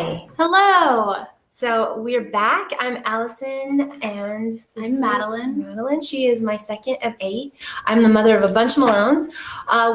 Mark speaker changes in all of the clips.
Speaker 1: Hey.
Speaker 2: Hello.
Speaker 1: So we're back. I'm Allison and
Speaker 2: I'm Madeline.
Speaker 1: Madeline. She is my second of 8. I'm the mother of a bunch of Malones.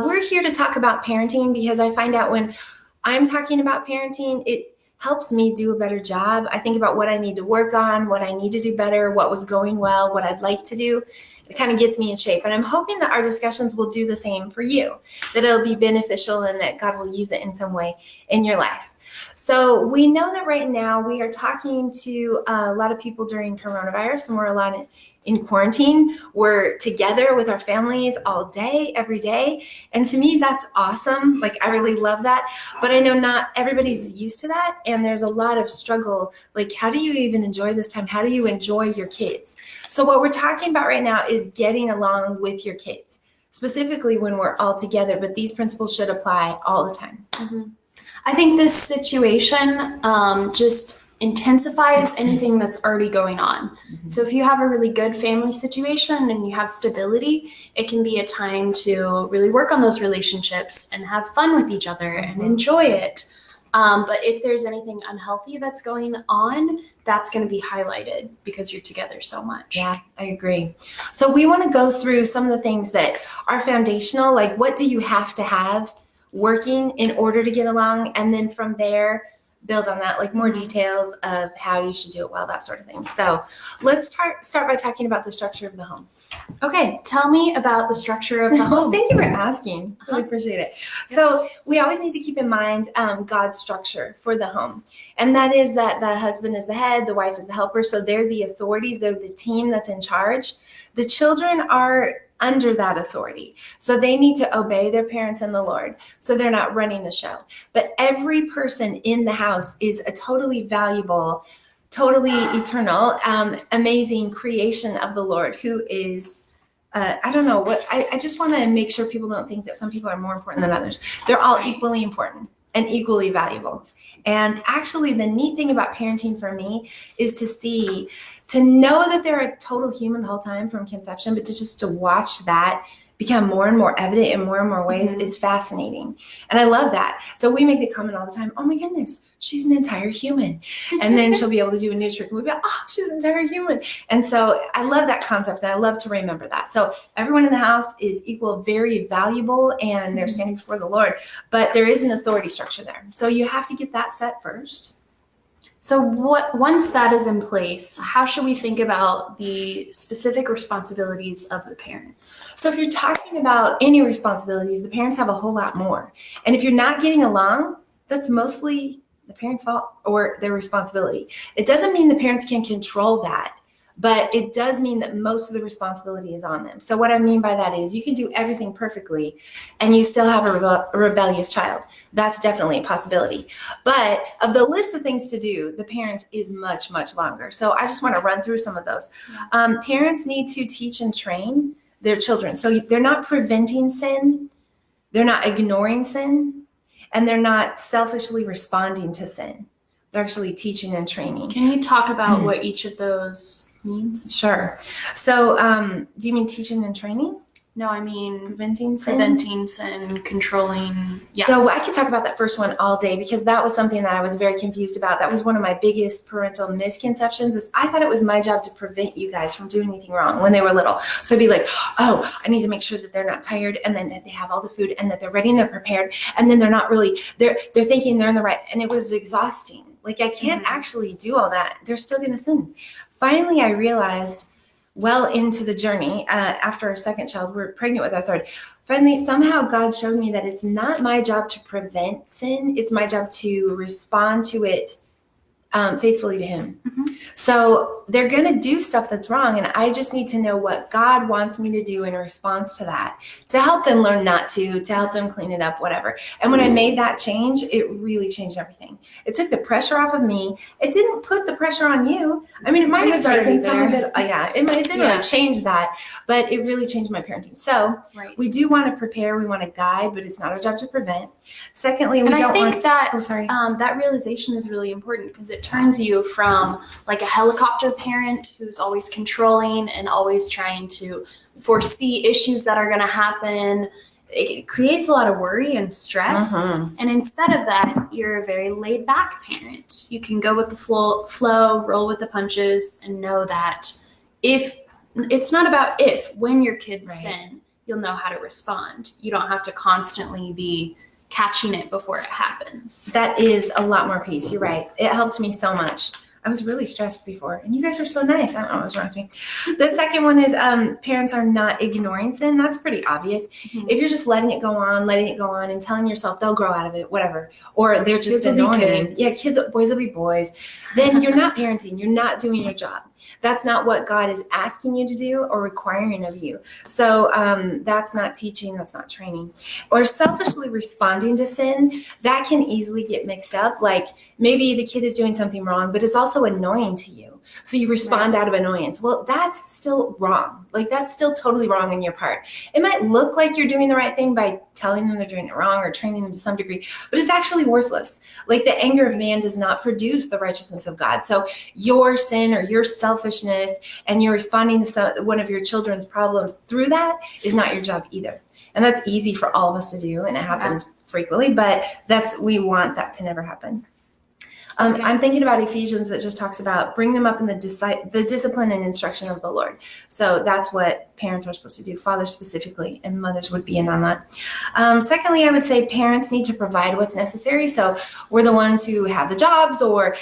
Speaker 1: We're here to talk about parenting because I find out when I'm talking about parenting, it helps me do a better job. I think about what I need to work on, what I need to do better, what was going well, what I'd like to do. It kind of gets me in shape. And I'm hoping that our discussions will do the same for you, that it'll be beneficial and that God will use it in some way in your life. So we know that right now we are talking to a lot of people during coronavirus, and we're a lot in quarantine. We're together with our families all day, every day. And to me, that's awesome. Like, I really love that. But I know not everybody's used to that. And there's a lot of struggle. Like, how do you even enjoy this time? How do you enjoy your kids? So what we're talking about right now is getting along with your kids, specifically when we're all together. But these principles should apply all the time.
Speaker 2: Mm-hmm. I think this situation just intensifies anything that's already going on. Mm-hmm. So if you have a really good family situation and you have stability, it can be a time to really work on those relationships and have fun with each other and enjoy it. But if there's anything unhealthy that's going on, that's going to be highlighted because you're together so much.
Speaker 1: Yeah, I agree. So we want to go through some of the things that are foundational, like what do you have to have working in order to get along, and then from there build on that, like more details of how you should do it well, that sort of thing. So let's start by talking about the structure of the home.
Speaker 2: Okay, tell me about the structure of the home.
Speaker 1: Thank you for asking. Really appreciate it. So we always need to keep in mind God's structure for the home. And that is that the husband is the head, the wife is the helper. So they're the authorities, they're the team that's in charge. The children are under that authority. So they need to obey their parents and the Lord. So they're not running the show. But every person in the house is a totally valuable, totally eternal, amazing creation of the Lord who is, I don't know what, I just want to make sure people don't think that some people are more important than others. They're all equally important and equally valuable. And actually the neat thing about parenting for me is to know that they're a total human the whole time from conception, but to watch that become more and more evident in more and more ways is fascinating. And I love that. So we make the comment all the time, oh my goodness, she's an entire human. And then she'll be able to do a new trick and we'll be like, oh, she's an entire human. And so I love that concept and I love to remember that. So everyone in the house is equal, very valuable, and they're standing before the Lord, but there is an authority structure there. So you have to get that set first.
Speaker 2: So once that is in place, how should we think about the specific responsibilities of the parents?
Speaker 1: So if you're talking about any responsibilities, the parents have a whole lot more. And if you're not getting along, that's mostly the parents' fault or their responsibility. It doesn't mean the parents can control that, but it does mean that most of the responsibility is on them. So what I mean by that is you can do everything perfectly and you still have a rebellious child. That's definitely a possibility. But of the list of things to do, the parents is much, much longer. So I just want to run through some of those. Parents need to teach and train their children. So they're not preventing sin, they're not ignoring sin, and they're not selfishly responding to sin. They're actually teaching and training.
Speaker 2: Can you talk about what each of those means?
Speaker 1: Sure. So do you mean teaching and training?
Speaker 2: No, I mean
Speaker 1: preventing
Speaker 2: sin, controlling. Yeah.
Speaker 1: So I could talk about that first one all day because that was something that I was very confused about. That was one of my biggest parental misconceptions is I thought it was my job to prevent you guys from doing anything wrong when they were little. So I'd be like, oh, I need to make sure that they're not tired and then that they have all the food and that they're ready and they're prepared. And then they're not really, they're thinking they're in the right. And it was exhausting. Like I can't actually do all that. They're still going to sin. Finally, I realized well into the journey, after our second child, we're pregnant with our third. Finally, somehow God showed me that it's not my job to prevent sin. It's my job to respond to it faithfully to him. So they're going to do stuff that's wrong. And I just need to know what God wants me to do in response to that, to help them learn not to help them clean it up, whatever. And when I made that change, it really changed everything. It took the pressure off of me. It didn't put the pressure on you. I mean, it might have taken some of it. It didn't really change that, but it really changed my parenting. So we do want to prepare. We want to guide, but it's not our job to prevent. Secondly,
Speaker 2: that realization is really important because it turns you from like a helicopter parent who's always controlling and always trying to foresee issues that are going to happen it creates a lot of worry and stress. And instead of that, you're a very laid back parent. You can go with the flow, roll with the punches, and know that if it's not about when your kids sin, you'll know how to respond. You don't have to constantly be catching it before it happens.
Speaker 1: That is a lot more peace. You're right. It helps me so much. I was really stressed before, and you guys are so nice. I don't know what's wrong with me. The second one is parents are not ignoring sin. That's pretty obvious. If you're just letting it go on, and telling yourself they'll grow out of it, whatever, or they're just annoying. Yeah, boys will be boys. Then you're not parenting. You're not doing your job. That's not what God is asking you to do or requiring of you. So that's not teaching. That's not training. Or selfishly responding to sin, that can easily get mixed up. Like maybe the kid is doing something wrong, but it's also annoying to you. So you respond out of annoyance. Well, that's still wrong. Like that's still totally wrong on your part. It might look like you're doing the right thing by telling them they're doing it wrong or training them to some degree, but it's actually worthless. Like the anger of man does not produce the righteousness of God. So your sin or your selfishness and you're responding to one of your children's problems through that is not your job either. And that's easy for all of us to do, and it happens frequently, but we want that to never happen. I'm thinking about Ephesians that just talks about bring them up in the discipline and instruction of the Lord. So that's what parents are supposed to do, fathers specifically, and mothers would be in on that. Secondly, I would say parents need to provide what's necessary. So we're the ones who have the jobs or,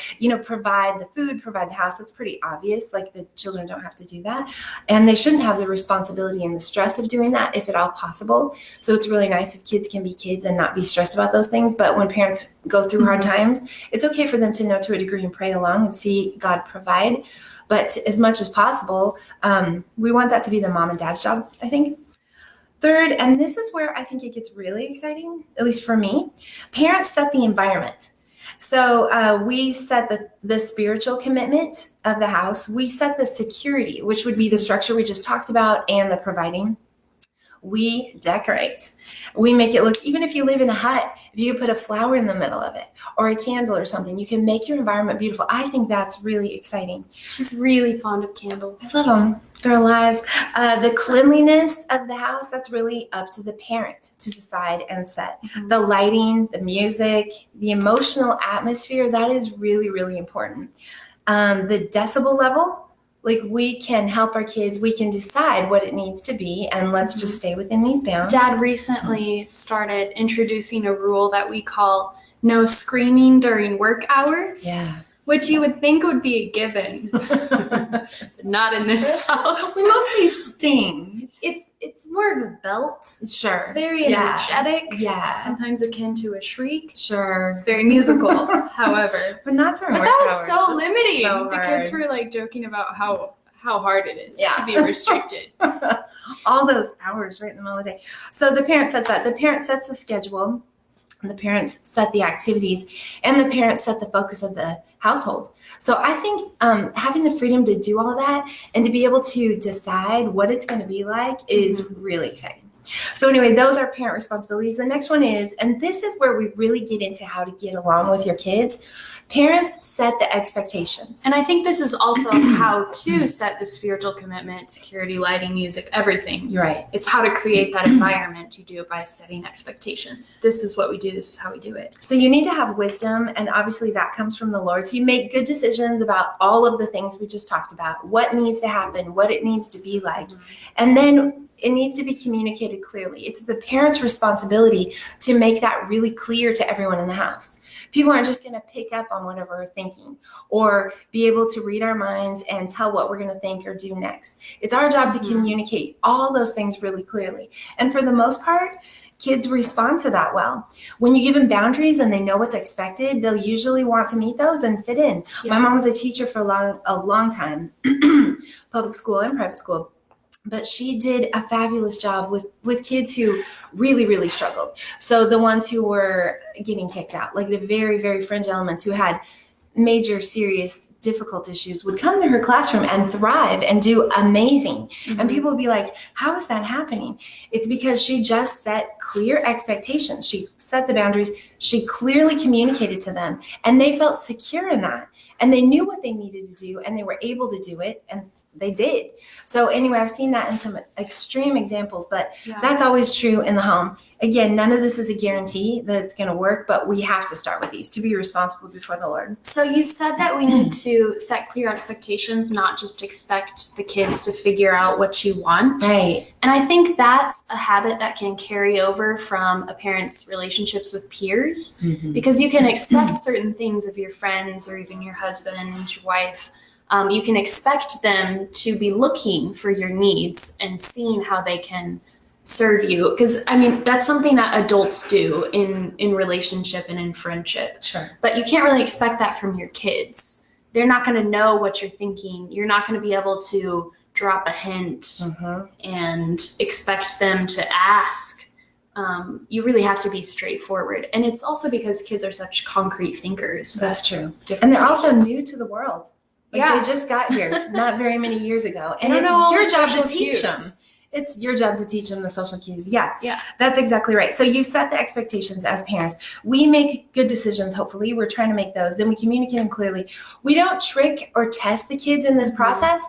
Speaker 1: provide the food, provide the house. That's pretty obvious. Like the children don't have to do that. And they shouldn't have the responsibility and the stress of doing that if at all possible. So it's really nice if kids can be kids and not be stressed about those things. But when parents go through hard times, it's okay for them to know to a degree and pray along and see God provide. But as much as possible, we want that to be the mom and dad's job, I think. Third, and this is where I think it gets really exciting, at least for me, parents set the environment. So we set the spiritual commitment of the house. We set the security, which would be the structure we just talked about, and the providing. We decorate. We make it look, even if you live in a hut, if you put a flower in the middle of it or a candle or something, you can make your environment beautiful. I think that's really exciting.
Speaker 2: She's really fond of candles.
Speaker 1: I love them. They're alive. The cleanliness of the house, that's really up to the parent to decide and set. The lighting, the music, the emotional atmosphere, that is really, really important. The decibel level, like we can help our kids, we can decide what it needs to be, and let's just stay within these bounds.
Speaker 2: Dad recently started introducing a rule that we call no screaming during work hours.
Speaker 1: Yeah.
Speaker 2: Which you would think would be a given, but not in this house.
Speaker 1: We mostly sing.
Speaker 2: It's more of a belt.
Speaker 1: Sure.
Speaker 2: It's very energetic.
Speaker 1: Yeah.
Speaker 2: Sometimes akin to a shriek.
Speaker 1: Sure.
Speaker 2: It's very musical, however.
Speaker 1: But not during work
Speaker 2: that was
Speaker 1: hours.
Speaker 2: so limiting.
Speaker 1: So
Speaker 2: the kids were like joking about how hard it is to be restricted.
Speaker 1: All those hours right in the middle of the day. So the parent sets that. The parent sets the schedule. And the parents set the activities, and the parents set the focus of the household. So I think having the freedom to do all that and to be able to decide what it's going to be like is really exciting. So anyway, those are parent responsibilities. The next one is, and this is where we really get into how to get along with your kids, parents set the expectations.
Speaker 2: And I think this is also how to set the spiritual commitment, security, lighting, music, everything.
Speaker 1: You're right.
Speaker 2: It's how to create that environment. You do it by setting expectations. This is what we do. This is how we do it.
Speaker 1: So you need to have wisdom, and obviously that comes from the Lord. So you make good decisions about all of the things we just talked about, what needs to happen, what it needs to be like. And then it needs to be communicated clearly. It's the parent's responsibility to make that really clear to everyone in the house. People aren't just going to pick up on whatever we're thinking or be able to read our minds and tell what we're going to think or do next. It's our job to communicate all those things really clearly. And for the most part, kids respond to that well. When you give them boundaries and they know what's expected, they'll usually want to meet those and fit in. Yeah. My mom was a teacher for a long time, public school and private school. But she did a fabulous job with kids who really, really struggled. So the ones who were getting kicked out, like the very, very fringe elements who had major serious difficult issues would come to her classroom and thrive and do amazing.
Speaker 2: Mm-hmm.
Speaker 1: And people would be like, how is that happening? It's because she just set clear expectations. She set the boundaries. She clearly communicated to them, and they felt secure in that. And they knew what they needed to do, and they were able to do it, and they did. So anyway, I've seen that in some extreme examples, but that's always true in the home. Again, none of this is a guarantee that it's going to work, but we have to start with these to be responsible before the Lord.
Speaker 2: So you said that we need to set clear expectations, not just expect the kids to figure out what you want.
Speaker 1: Right.
Speaker 2: And I think that's a habit that can carry over from a parent's relationships with peers, because you can expect certain things of your friends or even your husband, your wife. You can expect them to be looking for your needs and seeing how they can serve you. Because, I mean, that's something that adults do in relationship and in friendship.
Speaker 1: Sure.
Speaker 2: But you can't really expect that from your kids. They're not going to know what you're thinking. You're not going to be able to drop a hint and expect them to ask. You really have to be straightforward. And it's also because kids are such concrete thinkers.
Speaker 1: That's true. And they're also new to the world. They just got here not very many years ago. And it's your job to teach them. It's your job to teach them the social cues. Yeah, that's exactly right. So you set the expectations as parents. We make good decisions, hopefully. We're trying to make those. Then we communicate them clearly. We don't trick or test the kids in this process.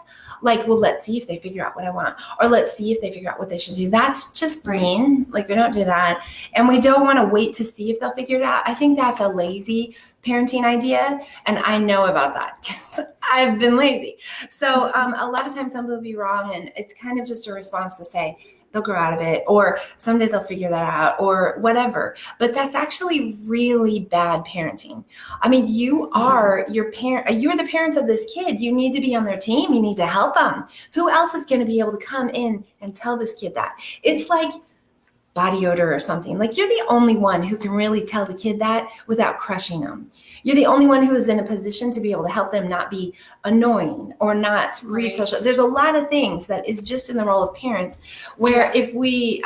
Speaker 1: Like, well, let's see if they figure out what I want, or let's see if they figure out what they should do. That's just mean. Like, we don't do that. And we don't want to wait to see if they'll figure it out. I think that's a lazy parenting idea. And I know about that because I've been lazy. So a lot of times something will be wrong, and it's kind of just a response to say, they'll grow out of it, or someday they'll figure that out, or whatever. But that's actually really bad parenting. I mean, you are you're the parents of this kid. You need to be on their team. You need to help them. Who else is going to be able to come in and tell this kid that? It's like body odor or something. Like, you're the only one who can really tell the kid that without crushing them. You're the only one who is in a position to be able to help them not be annoying or not read social. There's a lot of things that is just in the role of parents where if we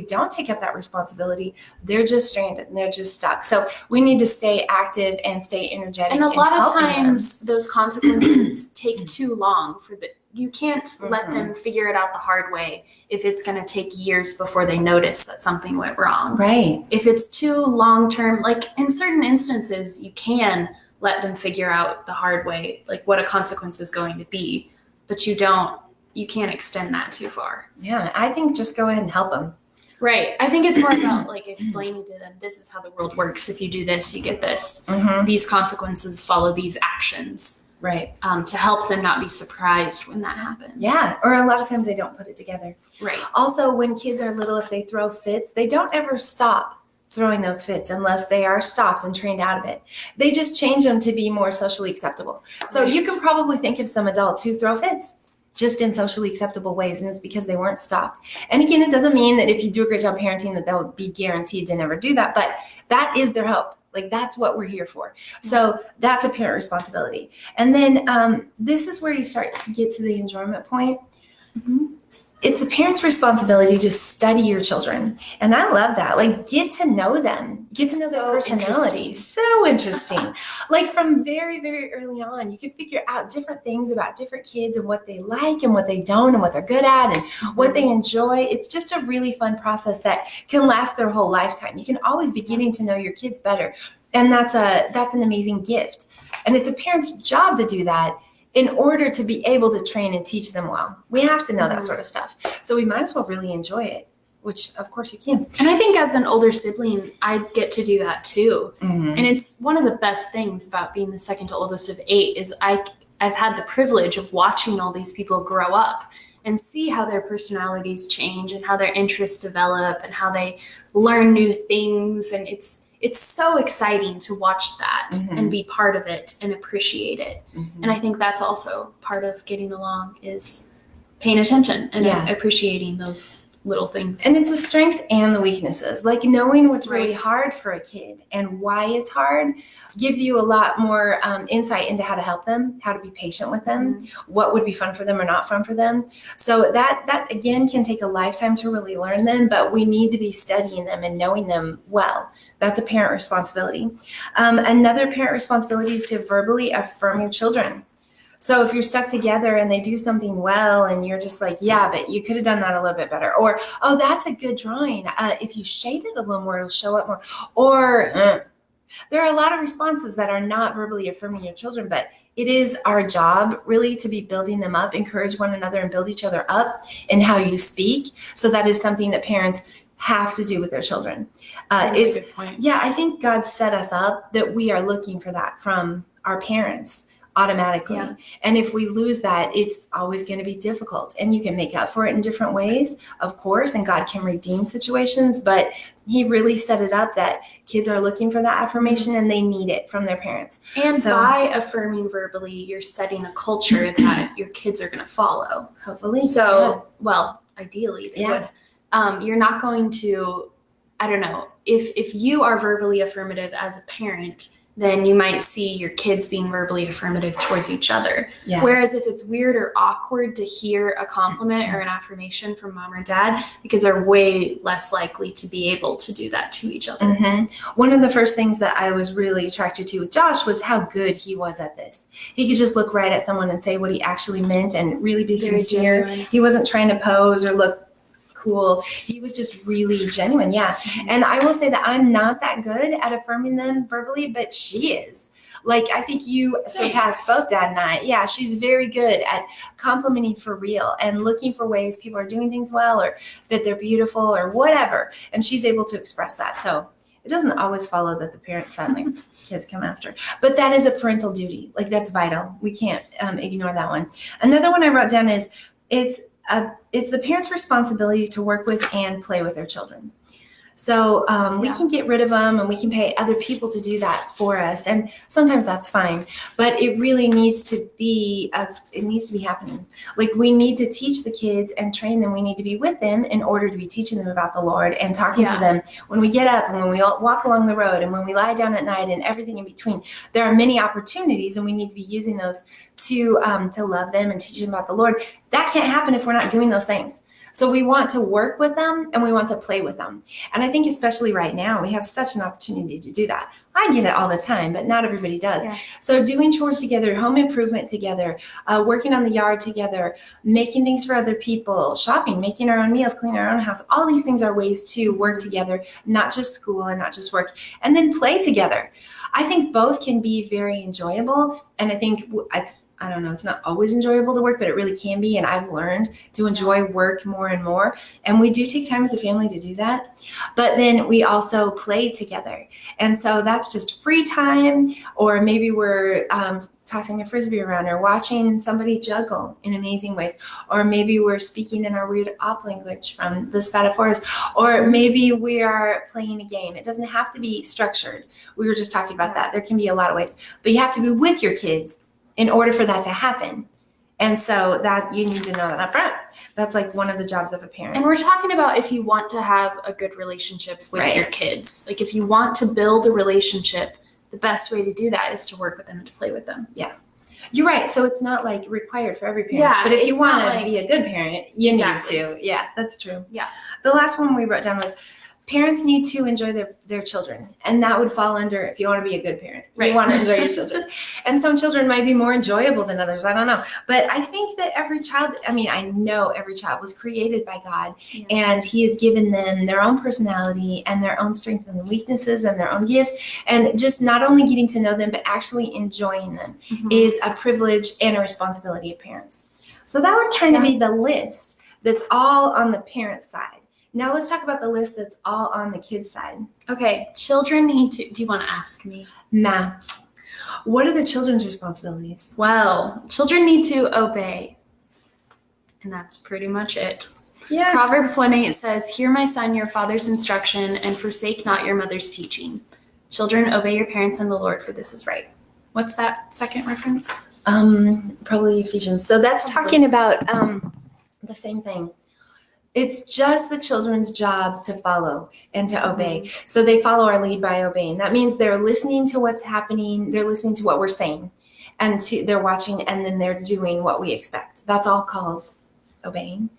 Speaker 1: don't take up that responsibility, they're just stranded and they're just stuck. So we need to stay active and stay energetic.
Speaker 2: And a lot of times those consequences take too long for you can't let them figure it out the hard way if it's going to take years before they notice that something went wrong. Right. If it's too long-term, like in certain instances, you can let them figure out the hard way, like what a consequence is going to be, but you can't extend that too far.
Speaker 1: Yeah, I think just go ahead and help them.
Speaker 2: Right. I think it's more about like explaining to them, this is how the world works. If you do this, you get this. These consequences follow these actions. Right. To help them not be surprised when that happens.
Speaker 1: Yeah. Or a lot of times they don't put it together.
Speaker 2: Right.
Speaker 1: Also, when kids are little, if they throw fits, they don't ever stop throwing those fits unless they are stopped and trained out of it. They just change them to be more socially acceptable. So you can probably think of some adults who throw fits just in socially acceptable ways, and it's because they weren't stopped. And again, it doesn't mean that if you do a great job parenting that they'll be guaranteed to never do that, but that is their hope. Like, that's what we're here for. So that's a parent responsibility. And then this is where you start to get to the enjoyment point. It's the parent's responsibility to study your children. And I love that. Like, get to know them. Get to know their personality. So interesting. Like, from very, very early on, you can figure out different things about different kids and what they like and what they don't and what they're good at and what they enjoy. It's just a really fun process that can last their whole lifetime. You can always be getting to know your kids better. And that's an amazing gift. And it's a parent's job to do that in order to be able to train and teach them well. We have to know that sort of stuff. So we might as well really enjoy it, which of course you can.
Speaker 2: And I think as an older sibling, I get to do that too. And it's one of the best things about being the second to oldest of 8 is I've had the privilege of watching all these people grow up and see how their personalities change and how their interests develop and how they learn new things. And it's so exciting to watch that and be part of it and appreciate it. And I think that's also part of getting along is paying attention and appreciating those little things.
Speaker 1: And it's the strengths and the weaknesses. Like, knowing what's really hard for a kid and why it's hard gives you a lot more insight into how to help them, how to be patient with them, what would be fun for them or not fun for them. So that again can take a lifetime to really learn them, but we need to be studying them and knowing them well. That's a parent responsibility. Another parent responsibility is to verbally affirm your children. So if you're stuck together and they do something well and you're just like, yeah, but you could have done that a little bit better. Or, oh, that's a good drawing. If you shade it a little more, it'll show up more. Or there are a lot of responses that are not verbally affirming your children, but it is our job really to be building them up, encourage one another, and build each other up in how you speak. So that is something that parents have to do with their children.
Speaker 2: That's a really good point.
Speaker 1: Yeah, I think God set us up that we are looking for that from our parents automatically.
Speaker 2: Yeah.
Speaker 1: And if we lose that, it's always going to be difficult. And you can make up for it in different ways, of course, and God can redeem situations, but he really set it up that kids are looking for that affirmation and they need it from their parents.
Speaker 2: And by affirming verbally, you're setting a culture that your kids are going to follow.
Speaker 1: Hopefully.
Speaker 2: So, well, ideally they would. You're not going to, I don't know, if you are verbally affirmative as a parent, then you might see your kids being verbally affirmative towards each other. Yeah. Whereas if it's weird or awkward to hear a compliment or an affirmation from mom or dad, the kids are way less likely to be able to do that to each other.
Speaker 1: Mm-hmm. One of the first things that I was really attracted to with Josh was how good he was at this. He could just look right at someone and say what he actually meant and really be sincere. Genuine. He wasn't trying to pose or look cool. He was just really genuine. Yeah. Mm-hmm. And I will say that I'm not that good at affirming them verbally, but she is. Like, I think you surpassed both Dad and I. Yeah. She's very good at complimenting for real and looking for ways people are doing things well or that they're beautiful or whatever. And she's able to express that. So it doesn't always follow that the parents suddenly kids come after, but that is a parental duty. Like, that's vital. We can't ignore that one. Another one I wrote down is it's the parents' responsibility to work with and play with their children. So we can get rid of them and we can pay other people to do that for us. And sometimes that's fine, but it really needs to be, happening. Like, we need to teach the kids and train them. We need to be with them in order to be teaching them about the Lord and talking to them when we get up and when we walk along the road and when we lie down at night and everything in between. There are many opportunities and we need to be using those to love them and teach them about the Lord. That can't happen if we're not doing those things. So we want to work with them and we want to play with them. And I think especially right now, we have such an opportunity to do that. I get it all the time, but not everybody does. Yeah. So doing chores together, home improvement together, working on the yard together, making things for other people, shopping, making our own meals, cleaning our own house. All these things are ways to work together, not just school and not just work, and then play together. I think both can be very enjoyable. And I think it's not always enjoyable to work, but it really can be. And I've learned to enjoy work more and more. And we do take time as a family to do that. But then we also play together. And so that's just free time, or maybe we're tossing a Frisbee around or watching somebody juggle in amazing ways. Or maybe we're speaking in our weird op language from the Spataforas. Or maybe we are playing a game. It doesn't have to be structured. We were just talking about that. There can be a lot of ways. But you have to be with your kids in order for that to happen. And so that you need to know that up front. That's like one of the jobs of a parent.
Speaker 2: And we're talking about if you want to have a good relationship with your kids. Like, if you want to build a relationship, the best way to do that is to work with them and to play with them.
Speaker 1: Yeah. You're right. So it's not like required for every parent. Yeah, but if you want to be a good parent, you need to. Yeah, that's true.
Speaker 2: Yeah.
Speaker 1: The last one we wrote down was parents need to enjoy their children. And that would fall under, if you want to be a good parent, you want to enjoy your children. And some children might be more enjoyable than others. I don't know. But I think that I know every child was created by God, and he has given them their own personality and their own strengths and weaknesses and their own gifts. And just not only getting to know them, but actually enjoying them is a privilege and a responsibility of parents. So that would kind of be the list that's all on the parent side. Now let's talk about the list that's all on the kids' side.
Speaker 2: Okay, children need to, do you want to ask me?
Speaker 1: Math. What are the children's responsibilities?
Speaker 2: Well, children need to obey. And that's pretty much it. Yeah. Proverbs 1:8 says, "Hear, my son, your father's instruction, and forsake not your mother's teaching. Children, obey your parents and the Lord, for this is right." What's that second reference?
Speaker 1: Probably Ephesians. So that's talking about the same thing. It's just the children's job to follow and to obey. So they follow our lead by obeying. That means they're listening to what's happening. They're listening to what we're saying, and they're watching, and then they're doing what we expect. That's all called obeying.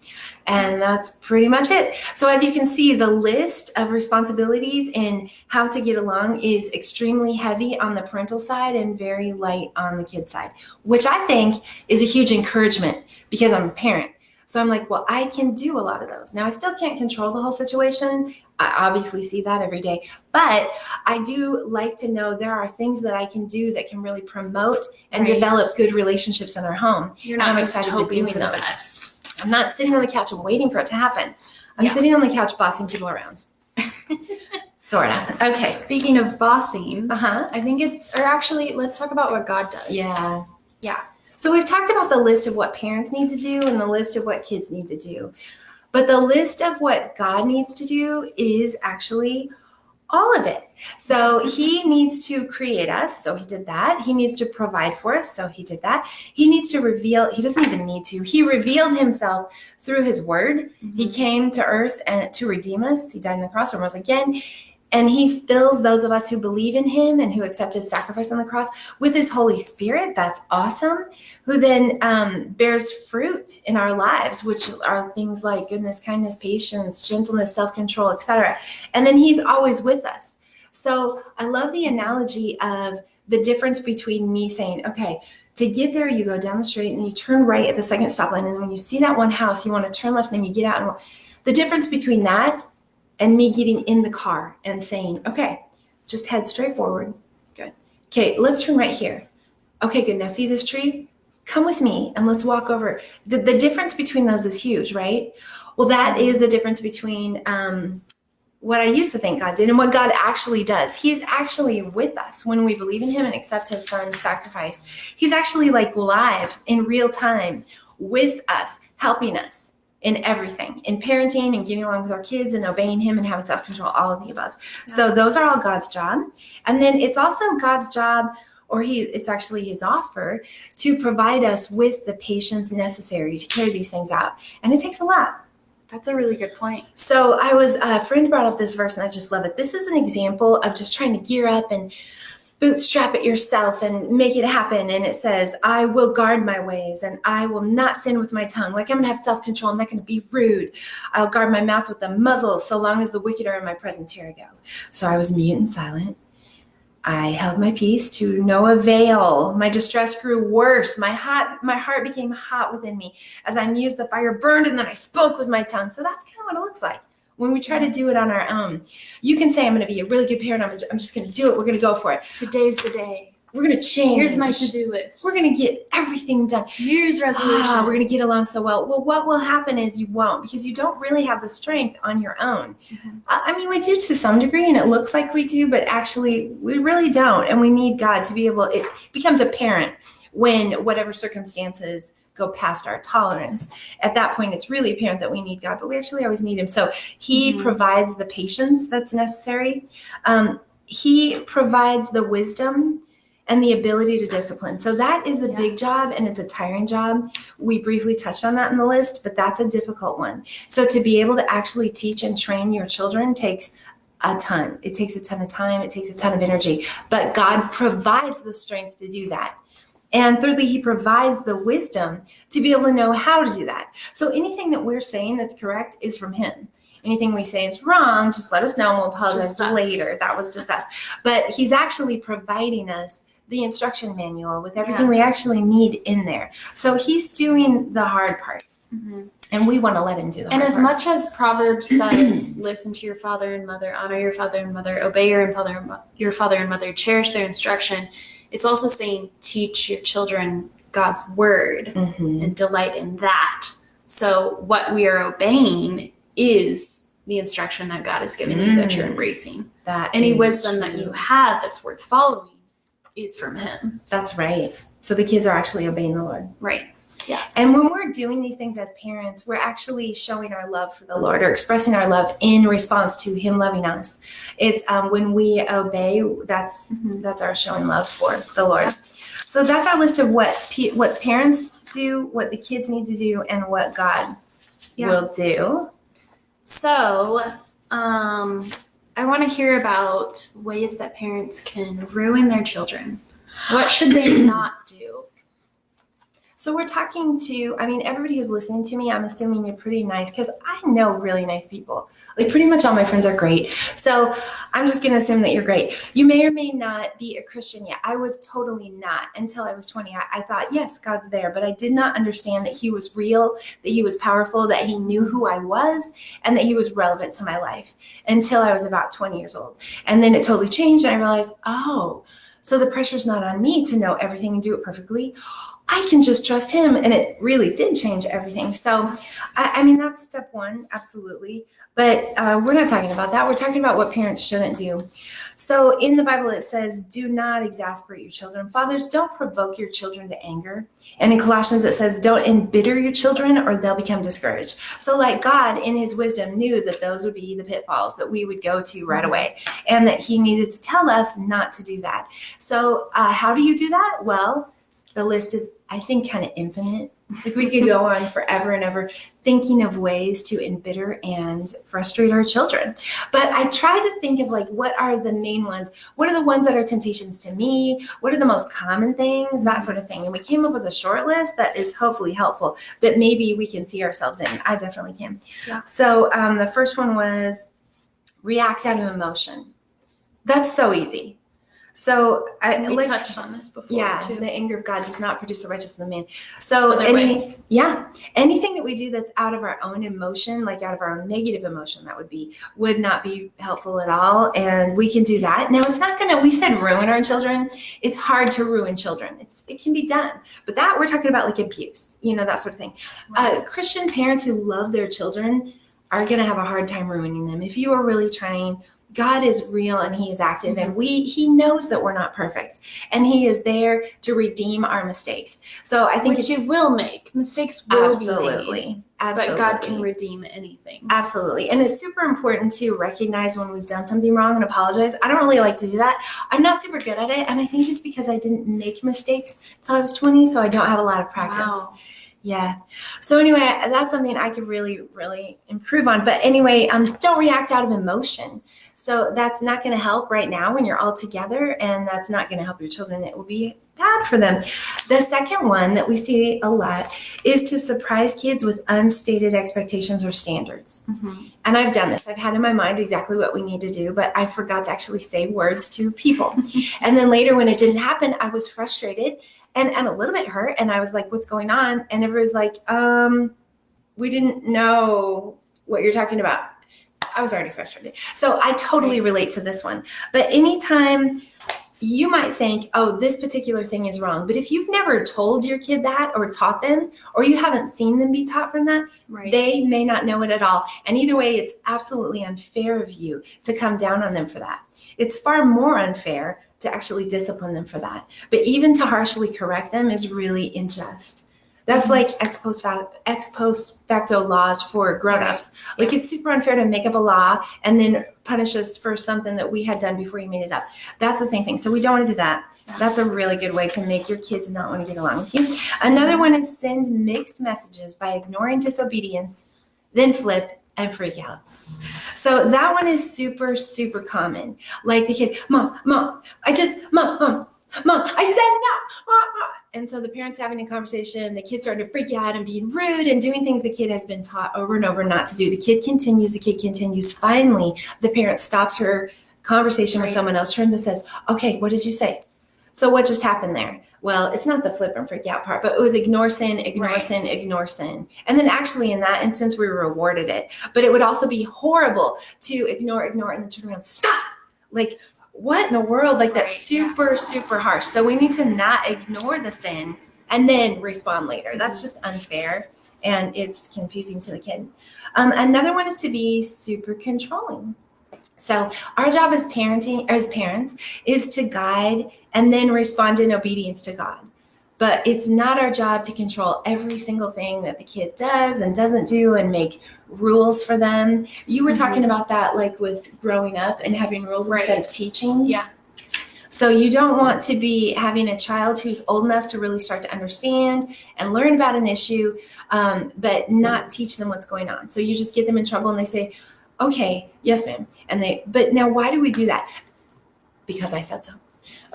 Speaker 1: And that's pretty much it. So as you can see, the list of responsibilities in how to get along is extremely heavy on the parental side and very light on the kid side, which I think is a huge encouragement because I'm a parent. So I'm like, well, I can do a lot of those. Now, I still can't control the whole situation. I obviously see that every day. But I do like to know there are things that I can do that can really promote and develop good relationships in our home.
Speaker 2: You're not
Speaker 1: and I'm
Speaker 2: just
Speaker 1: excited to
Speaker 2: hoping
Speaker 1: doing
Speaker 2: for the
Speaker 1: those.
Speaker 2: best.
Speaker 1: I'm not sitting on the couch and waiting for it to happen. I'm sitting on the couch bossing people around. Sort of. Okay.
Speaker 2: Speaking of bossing,
Speaker 1: I
Speaker 2: think let's talk about what God does.
Speaker 1: Yeah.
Speaker 2: Yeah.
Speaker 1: So we've talked about the list of what parents need to do and the list of what kids need to do. But the list of what God needs to do is actually all of it. So he needs to create us. So he did that. He needs to provide for us. So he did that. He needs to reveal. He doesn't even need to. He revealed himself through his word. He came to earth and to redeem us. He died on the cross and rose again. And he fills those of us who believe in him and who accept his sacrifice on the cross with his Holy Spirit. That's awesome. Who then bears fruit in our lives, which are things like goodness, kindness, patience, gentleness, self-control, etc. And then he's always with us. So I love the analogy of the difference between me saying, okay, to get there, you go down the street and you turn right at the second stoplight. And when you see that one house, you want to turn left and then you get out. And the difference between that and me getting in the car and saying, okay, just head straight forward. Good. Okay, let's turn right here. Okay, good. Now see this tree? Come with me and let's walk over. The difference between those is huge, right? Well, that is the difference between what I used to think God did and what God actually does. He's actually with us when we believe in him and accept his son's sacrifice. He's actually like live in real time with us, helping us in everything, in parenting and getting along with our kids and obeying him and having self-control, all of the above. Yeah. So those are all God's job. And then it's also God's job, or it's actually his offer to provide us with the patience necessary to carry these things out. And it takes a lot.
Speaker 2: That's a really good point.
Speaker 1: So a friend brought up this verse and I just love it. This is an example of just trying to gear up and bootstrap it yourself and make it happen. And it says, I will guard my ways and I will not sin with my tongue. Like I'm going to have self-control. I'm not going to be rude. I'll guard my mouth with a muzzle so long as the wicked are in my presence. Here I go. So I was mute and silent. I held my peace to no avail. My distress grew worse. My heart became hot within me. As I mused, the fire burned and then I spoke with my tongue. So that's kind of what it looks like when we try to do it on our own. You can say, I'm going to be a really good parent. I'm just going to do it. We're going to go for it.
Speaker 2: Today's the day.
Speaker 1: We're going to change.
Speaker 2: Here's my to-do list.
Speaker 1: We're going to get everything done.
Speaker 2: New Year's resolution.
Speaker 1: We're going to get along so well. Well, what will happen is you won't, because you don't really have the strength on your own. I mean, we do to some degree, and it looks like we do, but actually we really don't. And we need God to be able, it becomes apparent when whatever circumstances go past our tolerance. At that point, it's really apparent that we need God, but we actually always need him. So he provides the patience that's necessary. He provides the wisdom and the ability to discipline. So that is a big job, and it's a tiring job. We briefly touched on that in the list, but that's a difficult one. So to be able to actually teach and train your children takes a ton. It takes a ton of time. It takes a ton of energy, but God provides the strength to do that. And thirdly, he provides the wisdom to be able to know how to do that. So anything that we're saying that's correct is from him. Anything we say is wrong, just let us know and we'll apologize later. That was just us. But he's actually providing us the instruction manual with everything we actually need in there. So he's doing the hard parts. And we want to let him do the hard parts.
Speaker 2: And as much as Proverbs says, listen to your father and mother, honor your father and mother, obey your father and mother, cherish their instruction, it's also saying teach your children God's word and delight in that. So what we are obeying is the instruction that God has given you that you're embracing.
Speaker 1: That
Speaker 2: any wisdom that you have that's worth following is from him.
Speaker 1: That's right. So the kids are actually obeying the Lord.
Speaker 2: Right. Yeah.
Speaker 1: And when we're doing these things as parents, we're actually showing our love for the Lord or expressing our love in response to him loving us. It's when we obey, that's our showing love for the Lord. So that's our list of what parents do, what the kids need to do, and what God will do.
Speaker 2: So I want to hear about ways that parents can ruin their children. What should they not do?
Speaker 1: So we're talking to, everybody who's listening to me, I'm assuming you're pretty nice because I know really nice people. Like pretty much all my friends are great. So I'm just going to assume that you're great. You may or may not be a Christian yet. I was totally not until I was 20. I thought, yes, God's there, but I did not understand that he was real, that he was powerful, that he knew who I was, and that he was relevant to my life until I was about 20 years old. And then it totally changed. And I realized, oh, so the pressure's not on me to know everything and do it perfectly. I can just trust him. And it really did change everything. So, that's step one, absolutely. But we're not talking about that. We're talking about what parents shouldn't do. So in the Bible, it says, do not exasperate your children. Fathers, don't provoke your children to anger. And in Colossians, it says, don't embitter your children or they'll become discouraged. So like God, in his wisdom, knew that those would be the pitfalls that we would go to right away, and that he needed to tell us not to do that. So how do you do that? Well, the list is, I think, kind of infinite. Like we could go on forever and ever thinking of ways to embitter and frustrate our children. But I try to think of like, what are the main ones? What are the ones that are temptations to me? What are the most common things? That sort of thing. And we came up with a short list that is hopefully helpful, that maybe we can see ourselves in. I definitely can. Yeah. So the first one was react out of emotion. That's so easy. So
Speaker 2: we touched on this before. Too.
Speaker 1: The anger of God does not produce the righteousness of man. So anything that we do that's out of our own emotion, like out of our own negative emotion, would not be helpful at all. And we can do that. Now it's not we said ruin our children. It's hard to ruin children. It can be done, but that we're talking about like abuse, that sort of thing. Right. Christian parents who love their children are going to have a hard time ruining them. If you are really trying, God is real and he is active, and he knows that we're not perfect, and he is there to redeem our mistakes. So I think
Speaker 2: you will make mistakes.
Speaker 1: Absolutely.
Speaker 2: But God can redeem anything.
Speaker 1: Absolutely. And it's super important to recognize when we've done something wrong and apologize. I don't really like to do that. I'm not super good at it. And I think it's because I didn't make mistakes until I was 20. So I don't have a lot of practice. Wow. Yeah. So anyway, that's something I could really, really improve on. But anyway, don't react out of emotion. So that's not going to help right now when you're all together, and that's not going to help your children. It will be bad for them. The second one that we see a lot is to surprise kids with unstated expectations or standards. Mm-hmm. And I've done this. I've had in my mind exactly what we need to do, but I forgot to actually say words to people. And then later when it didn't happen, I was frustrated and a little bit hurt. And I was like, what's going on? And everyone's like, we didn't know what you're talking about. I was already frustrated. So I totally relate to this one. But anytime you might think, oh, this particular thing is wrong. But if you've never told your kid that or taught them, or you haven't seen them be taught from that, right, they may not know it at all. And either way, it's absolutely unfair of you to come down on them for that. It's far more unfair to actually discipline them for that. But even to harshly correct them is really unjust. That's like ex post facto laws for grown-ups. Right. Like it's super unfair to make up a law and then punish us for something that we had done before you made it up. That's the same thing. So we don't want to do that. That's a really good way to make your kids not want to get along with you. Another one is send mixed messages by ignoring disobedience, then flip and freak out. So that one is super, super common. Like the kid, Mom, I said no. And so the parents having a conversation, the kid starting to freak out and being rude and doing things the kid has been taught over and over not to do. The kid continues. Finally, the parent stops her conversation with someone else, turns and says, okay, what did you say? So what just happened there? Well, it's not the flip and freak out part, but it was ignore sin. And then actually in that instance, we rewarded it. But it would also be horrible to ignore, and then turn around, stop. Like, what in the world? Like that's super, super harsh. So we need to not ignore the sin and then respond later. That's just unfair and it's confusing to the kid. Another one is to be super controlling. So our job as parents is to guide and then respond in obedience to God. But it's not our job to control every single thing that the kid does and doesn't do and make rules for them. You were talking about that like with growing up and having rules instead of teaching. Yeah. So you don't want to be having a child who's old enough to really start to understand and learn about an issue, but not teach them what's going on. So you just get them in trouble and they say, okay, yes, ma'am. But now why do we do that? Because I said so.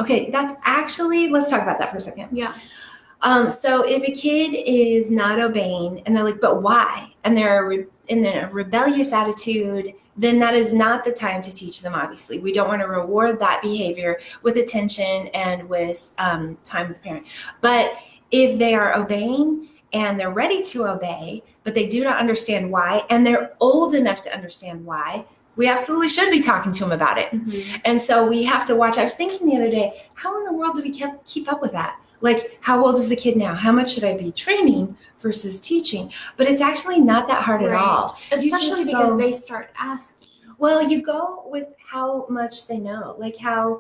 Speaker 1: Okay, that's actually, let's talk about that for a second. Yeah. So if a kid is not obeying and they're like, but why? And they're in a rebellious attitude, then that is not the time to teach them, obviously. We don't want to reward that behavior with attention and with time with the parent. But if they are obeying and they're ready to obey, but they do not understand why, and they're old enough to understand why, we absolutely should be talking to them about it.
Speaker 2: Mm-hmm.
Speaker 1: And so we have to watch. I was thinking the other day, how in the world do we keep up with that? Like, how old is the kid now? How much should I be training versus teaching? But it's actually not that hard at all.
Speaker 2: Especially because they start asking.
Speaker 1: Well, you go with how much they know, like how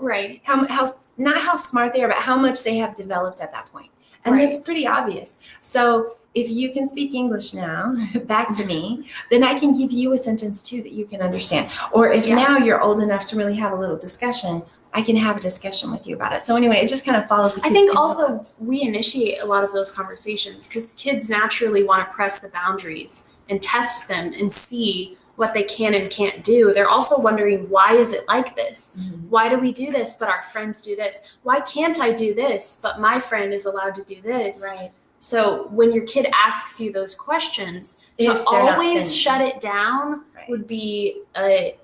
Speaker 1: not how smart they are, but how much they have developed at that point. And that's pretty obvious. So if you can speak English now, back to me, then I can give you a sentence too that you can understand. Or if now you're old enough to really have a little discussion, I can have a discussion with you about it. So anyway, it just kind of follows the kids.
Speaker 2: I think also we initiate a lot of those conversations because kids naturally want to press the boundaries and test them and see what they can and can't do. They're also wondering, why is it like this?
Speaker 1: Mm-hmm.
Speaker 2: Why do we do this, but our friends do this? Why can't I do this, but my friend is allowed to do this?
Speaker 1: Right.
Speaker 2: So when your kid asks you those questions, to always shut it down would be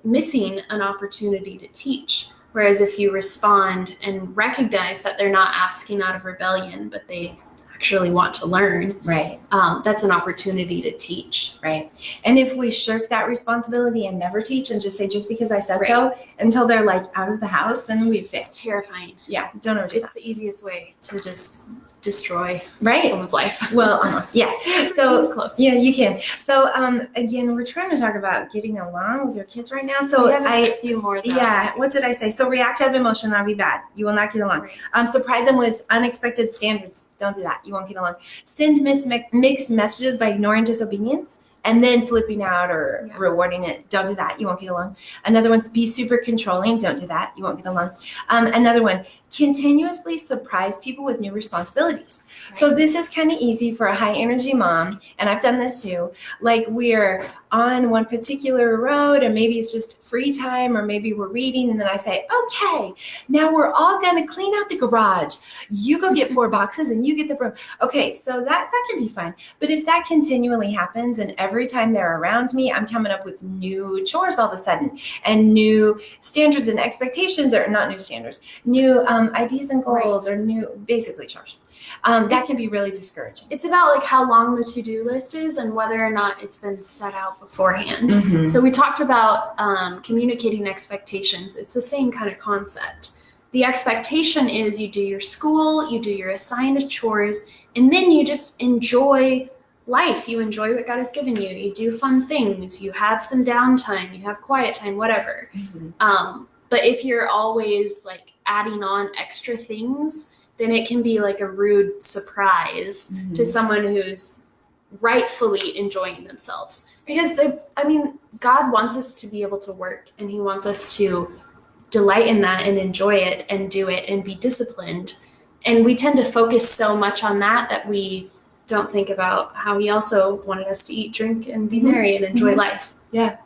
Speaker 2: missing an opportunity to teach. Whereas if you respond and recognize that they're not asking out of rebellion, but they actually want to learn, that's an opportunity to teach.
Speaker 1: Right. And if we shirk that responsibility and never teach and just say, just because I said so, until they're like out of the house, then we've fixed.
Speaker 2: It's terrifying.
Speaker 1: Yeah. Don't ever do that.
Speaker 2: It's the easiest way to just destroy
Speaker 1: someone's
Speaker 2: life.
Speaker 1: Well, almost. Yeah. So
Speaker 2: close.
Speaker 1: Yeah, you can. So again, we're trying to talk about getting along with your kids right now. So
Speaker 2: we have a few more.
Speaker 1: Yeah. What did I say? So react out of emotion. That'll be bad. You will not get along. Surprise them with unexpected standards. Don't do that. You won't get along. Send mixed messages by ignoring disobedience and then flipping out or rewarding it. Don't do that. You won't get along. Another one's be super controlling. Don't do that. You won't get along. Another one, continuously surprise people with new responsibilities. So this is kind of easy for a high energy mom, and I've done this too. Like we're on one particular road and maybe it's just free time or maybe we're reading and then I say, okay, now we're all going to clean out the garage. You go get 4 boxes and you get the broom. Okay, so that can be fun. But if that continually happens and every time they're around me, I'm coming up with new chores all of a sudden and new standards and expectations, or not new standards, new ideas and goals or new, basically chores. That can be really discouraging.
Speaker 2: It's about like how long the to-do list is and whether or not it's been set out beforehand.
Speaker 1: Mm-hmm.
Speaker 2: So we talked about communicating expectations. It's the same kind of concept. The expectation is you do your school, you do your assigned chores, and then you just enjoy life. You enjoy what God has given you. You do fun things. You have some downtime. You have quiet time, whatever.
Speaker 1: Mm-hmm.
Speaker 2: But if you're always like adding on extra things, then it can be like a rude surprise to someone who's rightfully enjoying themselves. Because God wants us to be able to work, and he wants us to delight in that and enjoy it and do it and be disciplined. And we tend to focus so much on that we don't think about how he also wanted us to eat, drink, and be merry and enjoy life.
Speaker 1: Yeah.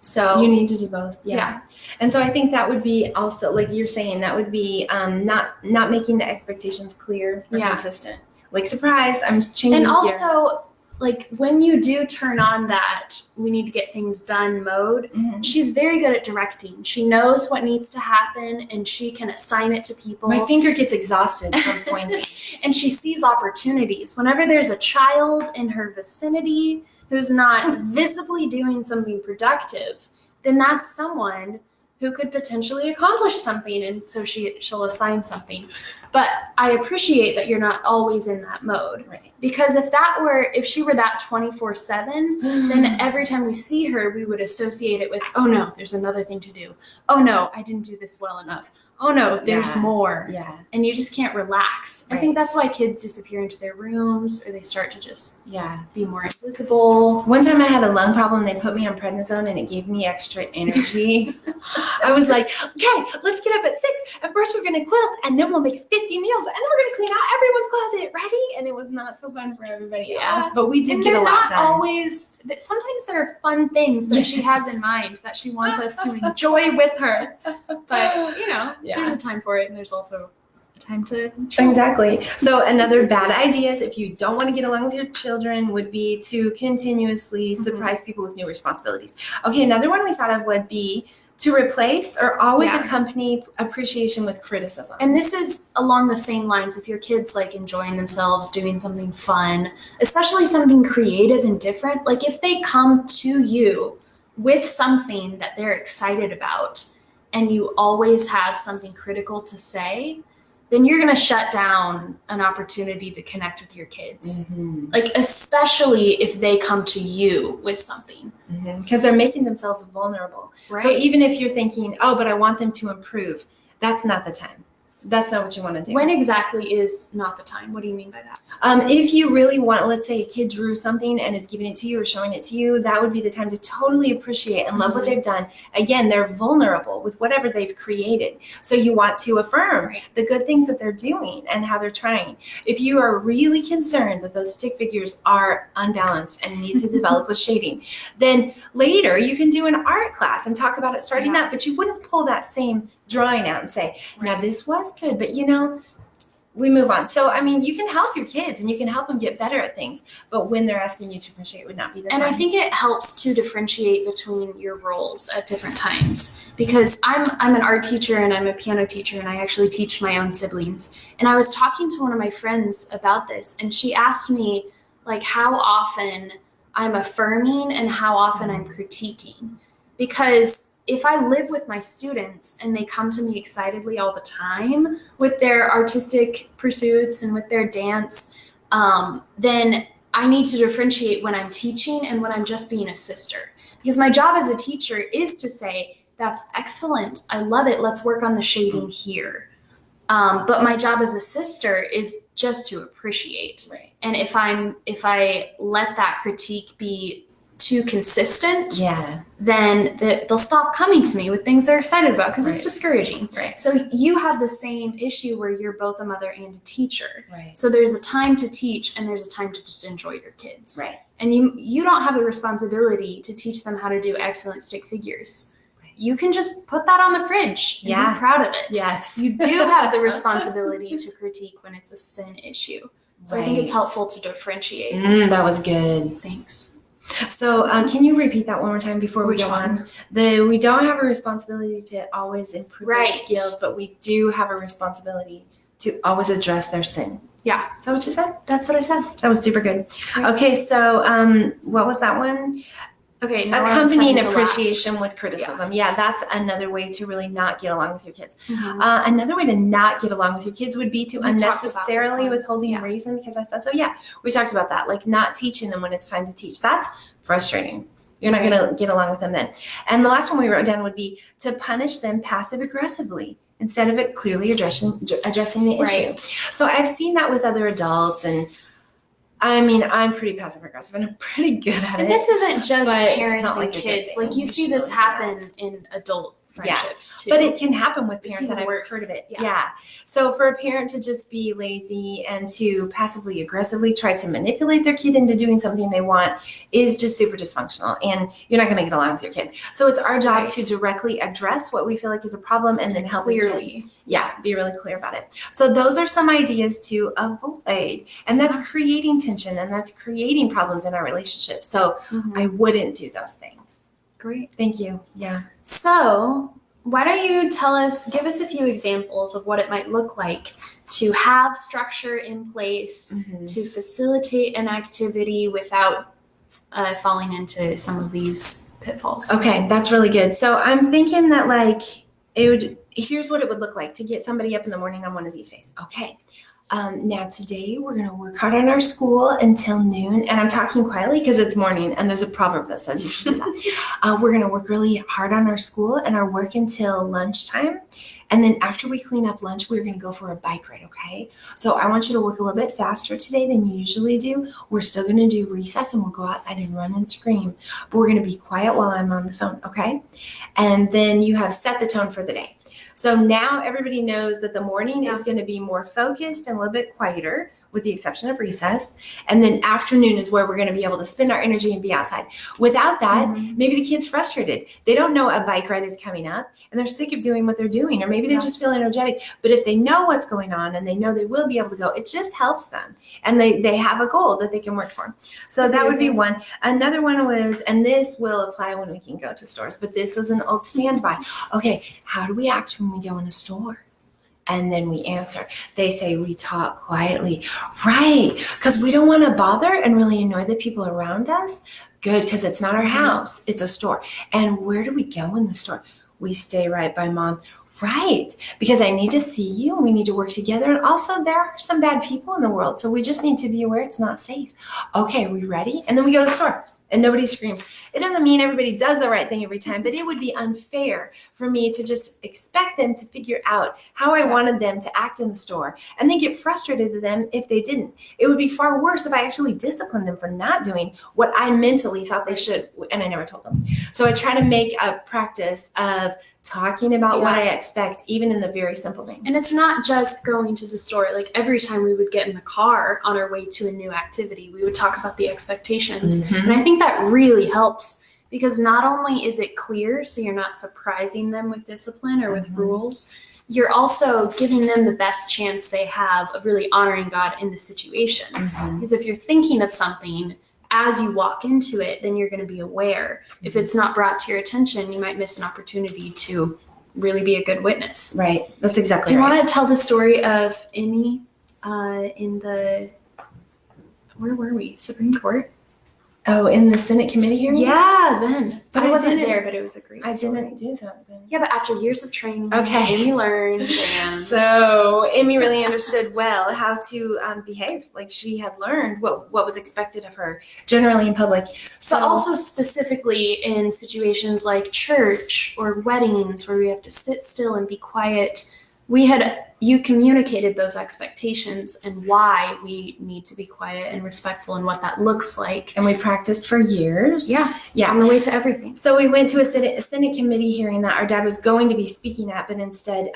Speaker 2: So
Speaker 1: you need to do both. Yeah. And so I think that would be also, like you're saying, that would be not making the expectations clear or consistent. Like, surprise, I'm changing
Speaker 2: And also, like, when you do turn on that we need to get things done mode, she's very good at directing. She knows what needs to happen and she can assign it to people.
Speaker 1: My finger gets exhausted from pointing.
Speaker 2: And she sees opportunities. Whenever there's a child in her vicinity who's not visibly doing something productive, then that's someone who could potentially accomplish something, and so she'll assign something. But I appreciate that you're not always in that mode.
Speaker 1: Right.
Speaker 2: Because if she were that 24/7, then every time we see her, we would associate it with, oh no, there's another thing to do. Oh no, I didn't do this well enough. Oh no, there's more.
Speaker 1: Yeah.
Speaker 2: And you just can't relax.
Speaker 1: Right.
Speaker 2: I think that's why kids disappear into their rooms, or they start to just be more invisible.
Speaker 1: One time I had a lung problem. They put me on prednisone and it gave me extra energy. I was like, okay, let's get up at 6 and first we're going to quilt and then we'll make 50 meals and then we're going to clean out everyone's closet. Ready? And it was not so fun for everybody else, but we did get a lot done.
Speaker 2: Sometimes there are fun things that she has in mind that she wants us to enjoy with her. But, there's a time for it, and there's also time to chill.
Speaker 1: Exactly. So another bad idea is if you don't want to get along with your children would be to continuously surprise people with new responsibilities. Okay, another one we thought of would be to replace or always accompany appreciation with criticism.
Speaker 2: And this is along the same lines. If your kid's like enjoying themselves, doing something fun, especially something creative and different, like if they come to you with something that they're excited about and you always have something critical to say, then you're going to shut down an opportunity to connect with your kids. Like, especially if they come to you with something.
Speaker 1: Because they're making themselves vulnerable.
Speaker 2: Right.
Speaker 1: So even if you're thinking, oh, but I want them to improve, that's not the time. That's not what you want to do.
Speaker 2: When exactly is not the time? What do you mean by that?
Speaker 1: If you really want, let's say a kid drew something and is giving it to you or showing it to you, that would be the time to totally appreciate and love what they've done. Again, they're vulnerable with whatever they've created. So you want to affirm the good things that they're doing and how they're trying. If you are really concerned that those stick figures are unbalanced and need to develop with shading, then later you can do an art class and talk about it starting up, but you wouldn't pull that same drawing out and say, now this was good, but we move on. So, I mean, you can help your kids and you can help them get better at things, but when they're asking you to appreciate, it would not be the time.
Speaker 2: And I think it helps to differentiate between your roles at different times, because I'm an art teacher and I'm a piano teacher and I actually teach my own siblings. And I was talking to one of my friends about this and she asked me like how often I'm affirming and how often I'm critiquing, because if I live with my students and they come to me excitedly all the time with their artistic pursuits and with their dance, then I need to differentiate when I'm teaching and when I'm just being a sister. Because my job as a teacher is to say, that's excellent, I love it, let's work on the shading here. But my job as a sister is just to appreciate.
Speaker 1: Right.
Speaker 2: And if I let that critique be too consistent, then they'll stop coming to me with things they're excited about because it's discouraging.
Speaker 1: Right.
Speaker 2: So you have the same issue where you're both a mother and a teacher.
Speaker 1: Right.
Speaker 2: So there's a time to teach and there's a time to just enjoy your kids.
Speaker 1: Right.
Speaker 2: And you don't have a responsibility to teach them how to do excellent stick figures. Right. You can just put that on the fridge and be proud of it.
Speaker 1: Yes.
Speaker 2: You do have the responsibility to critique when it's a sin issue. So I think it's helpful to differentiate.
Speaker 1: That was good.
Speaker 2: Thanks.
Speaker 1: So can you repeat that one more time before we go on? We don't have a responsibility to always improve their skills, but we do have a responsibility to always address their sin.
Speaker 2: Yeah.
Speaker 1: Is that what you said?
Speaker 2: That's what I said.
Speaker 1: That was super good. Right. Okay, so what was that one?
Speaker 2: Okay.
Speaker 1: Accompanying appreciation with criticism. Yeah, that's another way to really not get along with your kids. Another way to not get along with your kids would be to unnecessarily withholding reason, because I said so. Yeah, we talked about that, like not teaching them when it's time to teach. That's frustrating. You're not going to get along with them then. And the last one we wrote down would be to punish them passive aggressively instead of it clearly addressing the issue. So I've seen that with other adults, and I mean, I'm pretty passive aggressive and I'm pretty good at it.
Speaker 2: And this isn't just parents and
Speaker 1: like
Speaker 2: kids. Like you see this happen in adult friendships too.
Speaker 1: But it can happen with parents, and I've heard of it. Yeah. So for a parent to just be lazy and to passively aggressively try to manipulate their kid into doing something they want is just super dysfunctional, and you're not going to get along with your kid. So it's our job to directly address what we feel like is a problem and then help clearly. Be really clear about it. So those are some ideas to avoid, and that's creating tension and that's creating problems in our relationship. So I wouldn't do those things.
Speaker 2: Great.
Speaker 1: Thank you. Yeah.
Speaker 2: So why don't you give us a few examples of what it might look like to have structure in place to facilitate an activity without falling into some of these pitfalls.
Speaker 1: Okay, that's really good. So I'm thinking that here's what it would look like to get somebody up in the morning on one of these days. Okay. Now today we're going to work hard on our school until noon, and I'm talking quietly because it's morning and there's a proverb that says you should do that. We're going to work really hard on our school and our work until lunchtime. And then after we clean up lunch, we're going to go for a bike ride. Okay. So I want you to work a little bit faster today than you usually do. We're still going to do recess and we'll go outside and run and scream, but we're going to be quiet while I'm on the phone. Okay. And then you have set the tone for the day. So now everybody knows that the morning is going to be more focused and a little bit quieter with the exception of recess. And then afternoon is where we're going to be able to spend our energy and be outside. Without that, maybe the kid's frustrated. They don't know a bike ride is coming up and they're sick of doing what they're doing, or maybe they just feel energetic. But if they know what's going on and they know they will be able to go, it just helps them. And they have a goal that they can work for. So that would be one. Another one was, and this will apply when we can go to stores, but this was an old standby. Okay, how do we act when we go in a store? And then we answer. They say we talk quietly. Right, because we don't want to bother and really annoy the people around us. Good, because it's not our house, it's a store. And where do we go in the store? We stay right by mom. Right, because I need to see you and we need to work together. And also there are some bad people in the world, so we just need to be aware it's not safe. Okay, are we ready? And then we go to the store and nobody screams. It doesn't mean everybody does the right thing every time, but it would be unfair for me to just expect them to figure out how I wanted them to act in the store and then get frustrated with them if they didn't. It would be far worse if I actually disciplined them for not doing what I mentally thought they should, and I never told them. So I try to make a practice of talking about what I expect, even in the very simple things.
Speaker 2: And it's not just going to the store. Like every time we would get in the car on our way to a new activity, we would talk about the expectations. And I think that really helps because not only is it clear, so you're not surprising them with discipline or with rules, you're also giving them the best chance they have of really honoring God in the situation. Because if you're thinking of something as you walk into it, then you're going to be aware. If it's not brought to your attention, you might miss an opportunity to really be a good witness.
Speaker 1: Right. That's exactly
Speaker 2: right. Do you
Speaker 1: right.
Speaker 2: want to tell the story of Amy in the, where were we? Supreme Court?
Speaker 1: Oh, in the Senate committee hearing?
Speaker 2: Yeah, then. But I wasn't there, but it was a great story.
Speaker 1: I didn't do that then.
Speaker 2: Yeah, but after years of training, Amy learned. And
Speaker 1: so Amy really understood well how to behave. Like she had learned what was expected of her generally in public.
Speaker 2: So also specifically in situations like church or weddings where we have to sit still and be quiet, you communicated those expectations and why we need to be quiet and respectful and what that looks like.
Speaker 1: And we practiced for years.
Speaker 2: Yeah. On the way to everything.
Speaker 1: So we went to a Senate committee hearing that our dad was going to be speaking at, but instead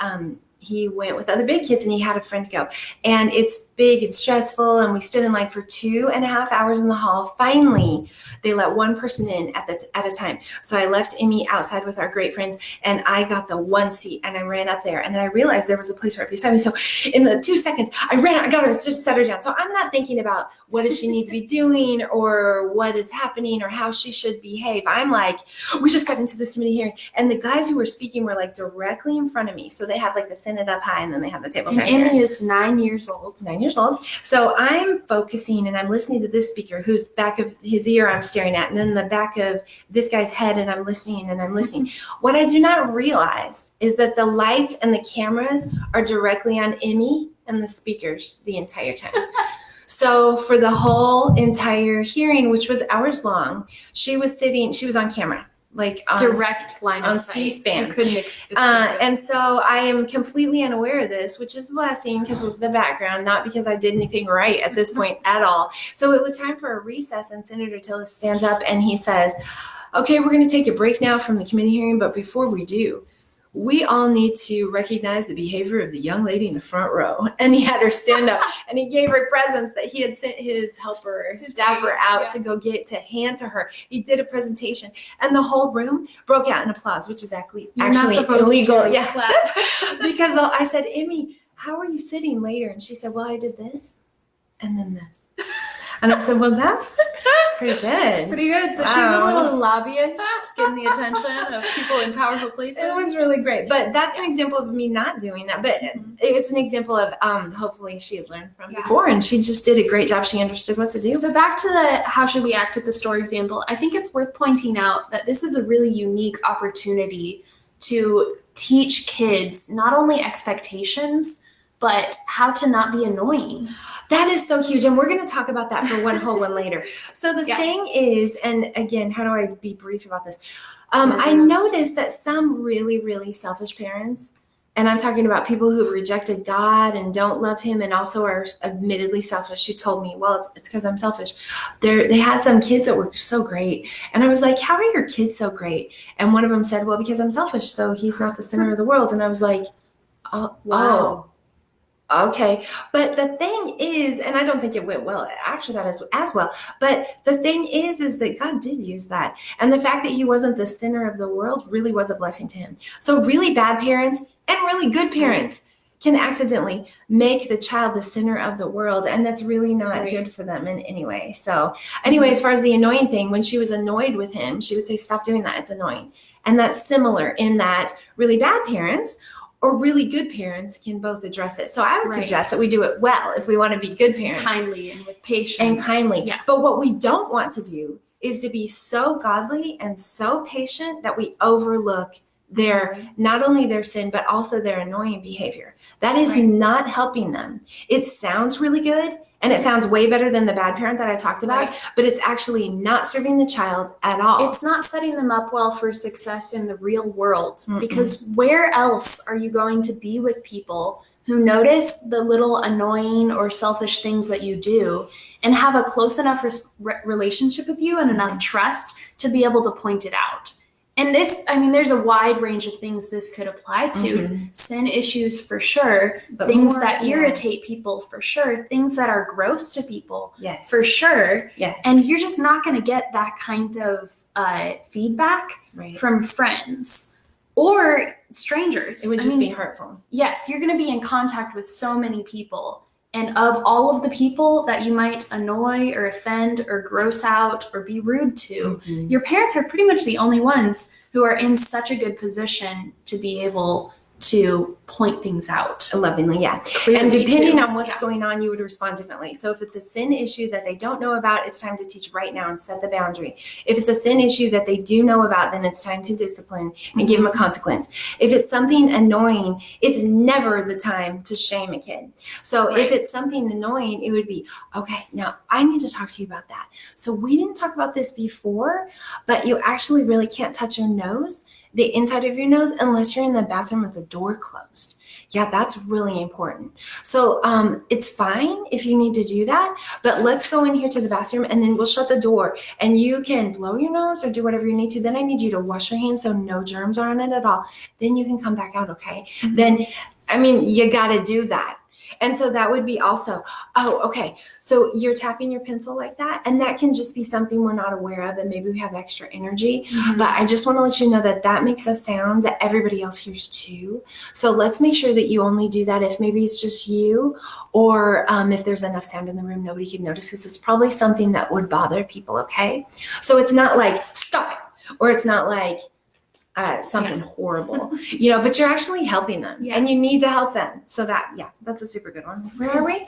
Speaker 1: he went with other big kids and he had a friend go. And it's big and stressful. And we stood in line for 2.5 hours in the hall. Finally, they let one person in at a time. So I left Amy outside with our great friends and I got the one seat and I ran up there. And then I realized there was a place right beside me. So in the 2 seconds, I got her, just set her down. So I'm not thinking about what does she need to be doing or what is happening or how she should behave. I'm like, we just got into this committee hearing. And the guys who were speaking were like directly in front of me. So they have like the Senate up high and then they have the tables.
Speaker 2: And Amy is 9 years old.
Speaker 1: 9 years old. So I'm focusing and I'm listening to this speaker whose back of his ear I'm staring at, and then the back of this guy's head, and I'm listening and I'm listening. What I do not realize is that the lights and the cameras are directly on Amy and the speakers the entire time. So for the whole entire hearing, which was hours long, she was on camera. Like on
Speaker 2: direct line of sight.
Speaker 1: C-SPAN. And so I am completely unaware of this, which is a blessing because of the background, not because I did anything right at this point at all. So it was time for a recess, and Senator Tillis stands up and he says, okay, we're going to take a break now from the committee hearing, but before we do, we all need to recognize the behavior of the young lady in the front row. And he had her stand up and he gave her presents that he had sent his helper, staffer out to go get to hand to her. He did a presentation and the whole room broke out in applause, which is actually illegal. Because I said, Amy, how are you sitting later? And she said, well, I did this and then this. And I said, well, that's pretty good.
Speaker 2: It's pretty good. So she's a little lobbyist, getting the attention of people in powerful places.
Speaker 1: It was really great. But that's an example of me not doing that. But it's an example of hopefully she had learned from before, and she just did a great job. She understood what to do.
Speaker 2: So back to the how should we act at the store example, I think it's worth pointing out that this is a really unique opportunity to teach kids not only expectations, but how to not be annoying.
Speaker 1: That is so huge. And we're going to talk about that for one whole one later. So the thing is, and again, how do I be brief about this? I noticed that some really, really selfish parents, and I'm talking about people who have rejected God and don't love him and also are admittedly selfish, who told me, well, it's because I'm selfish. They had some kids that were so great. And I was like, how are your kids so great? And one of them said, well, because I'm selfish, so he's not the center of the world. And I was like, oh, wow. Okay, but the thing is, and I don't think it went well after that as well, but the thing is that God did use that. And the fact that he wasn't the center of the world really was a blessing to him. So really bad parents and really good parents can accidentally make the child the center of the world, and that's really not good for them in any way. So anyway, as far as the annoying thing, when she was annoyed with him, she would say, stop doing that, it's annoying. And that's similar in that really bad parents or really good parents can both address it. So I would suggest that we do it well if we want to be good parents.
Speaker 2: Kindly and with patience.
Speaker 1: And kindly.
Speaker 2: Yeah.
Speaker 1: But what we don't want to do is to be so godly and so patient that we overlook not only their sin, but also their annoying behavior. That is not helping them. It sounds really good, and it sounds way better than the bad parent that I talked about, but it's actually not serving the child at all.
Speaker 2: It's not setting them up well for success in the real world, because where else are you going to be with people who notice the little annoying or selfish things that you do and have a close enough relationship with you and enough trust to be able to point it out? And there's a wide range of things this could apply to. Sin issues for sure, but things that irritate people for sure, things that are gross to people for sure.
Speaker 1: Yes.
Speaker 2: And you're just not going to get that kind of feedback from friends or strangers.
Speaker 1: It would just be hurtful.
Speaker 2: Yes, you're going to be in contact with so many people. And of all of the people that you might annoy or offend or gross out or be rude to, your parents are pretty much the only ones who are in such a good position to be able to point things out.
Speaker 1: Lovingly, and depending on what's going on, you would respond differently. So if it's a sin issue that they don't know about, it's time to teach right now and set the boundary. If it's a sin issue that they do know about, then it's time to discipline and give them a consequence. If it's something annoying, it's never the time to shame a kid. So if it's something annoying, it would be, okay, now I need to talk to you about that. So we didn't talk about this before, but you actually really can't touch your nose, the inside of your nose, unless you're in the bathroom with the door closed. Yeah, that's really important. So it's fine if you need to do that, but let's go in here to the bathroom and then we'll shut the door and you can blow your nose or do whatever you need to. Then I need you to wash your hands so no germs are on it at all. Then you can come back out, okay? Then, you got to do that. And so that would be also, so you're tapping your pencil like that, and that can just be something we're not aware of, and maybe we have extra energy. But I just want to let you know that makes a sound that everybody else hears too. So let's make sure that you only do that if maybe it's just you, or if there's enough sound in the room, nobody can notice, because it's probably something that would bother people, okay? So it's not like, stop it, or it's not like, something horrible, but you're actually helping them and you need to help them. So that's a super good one. Where are we?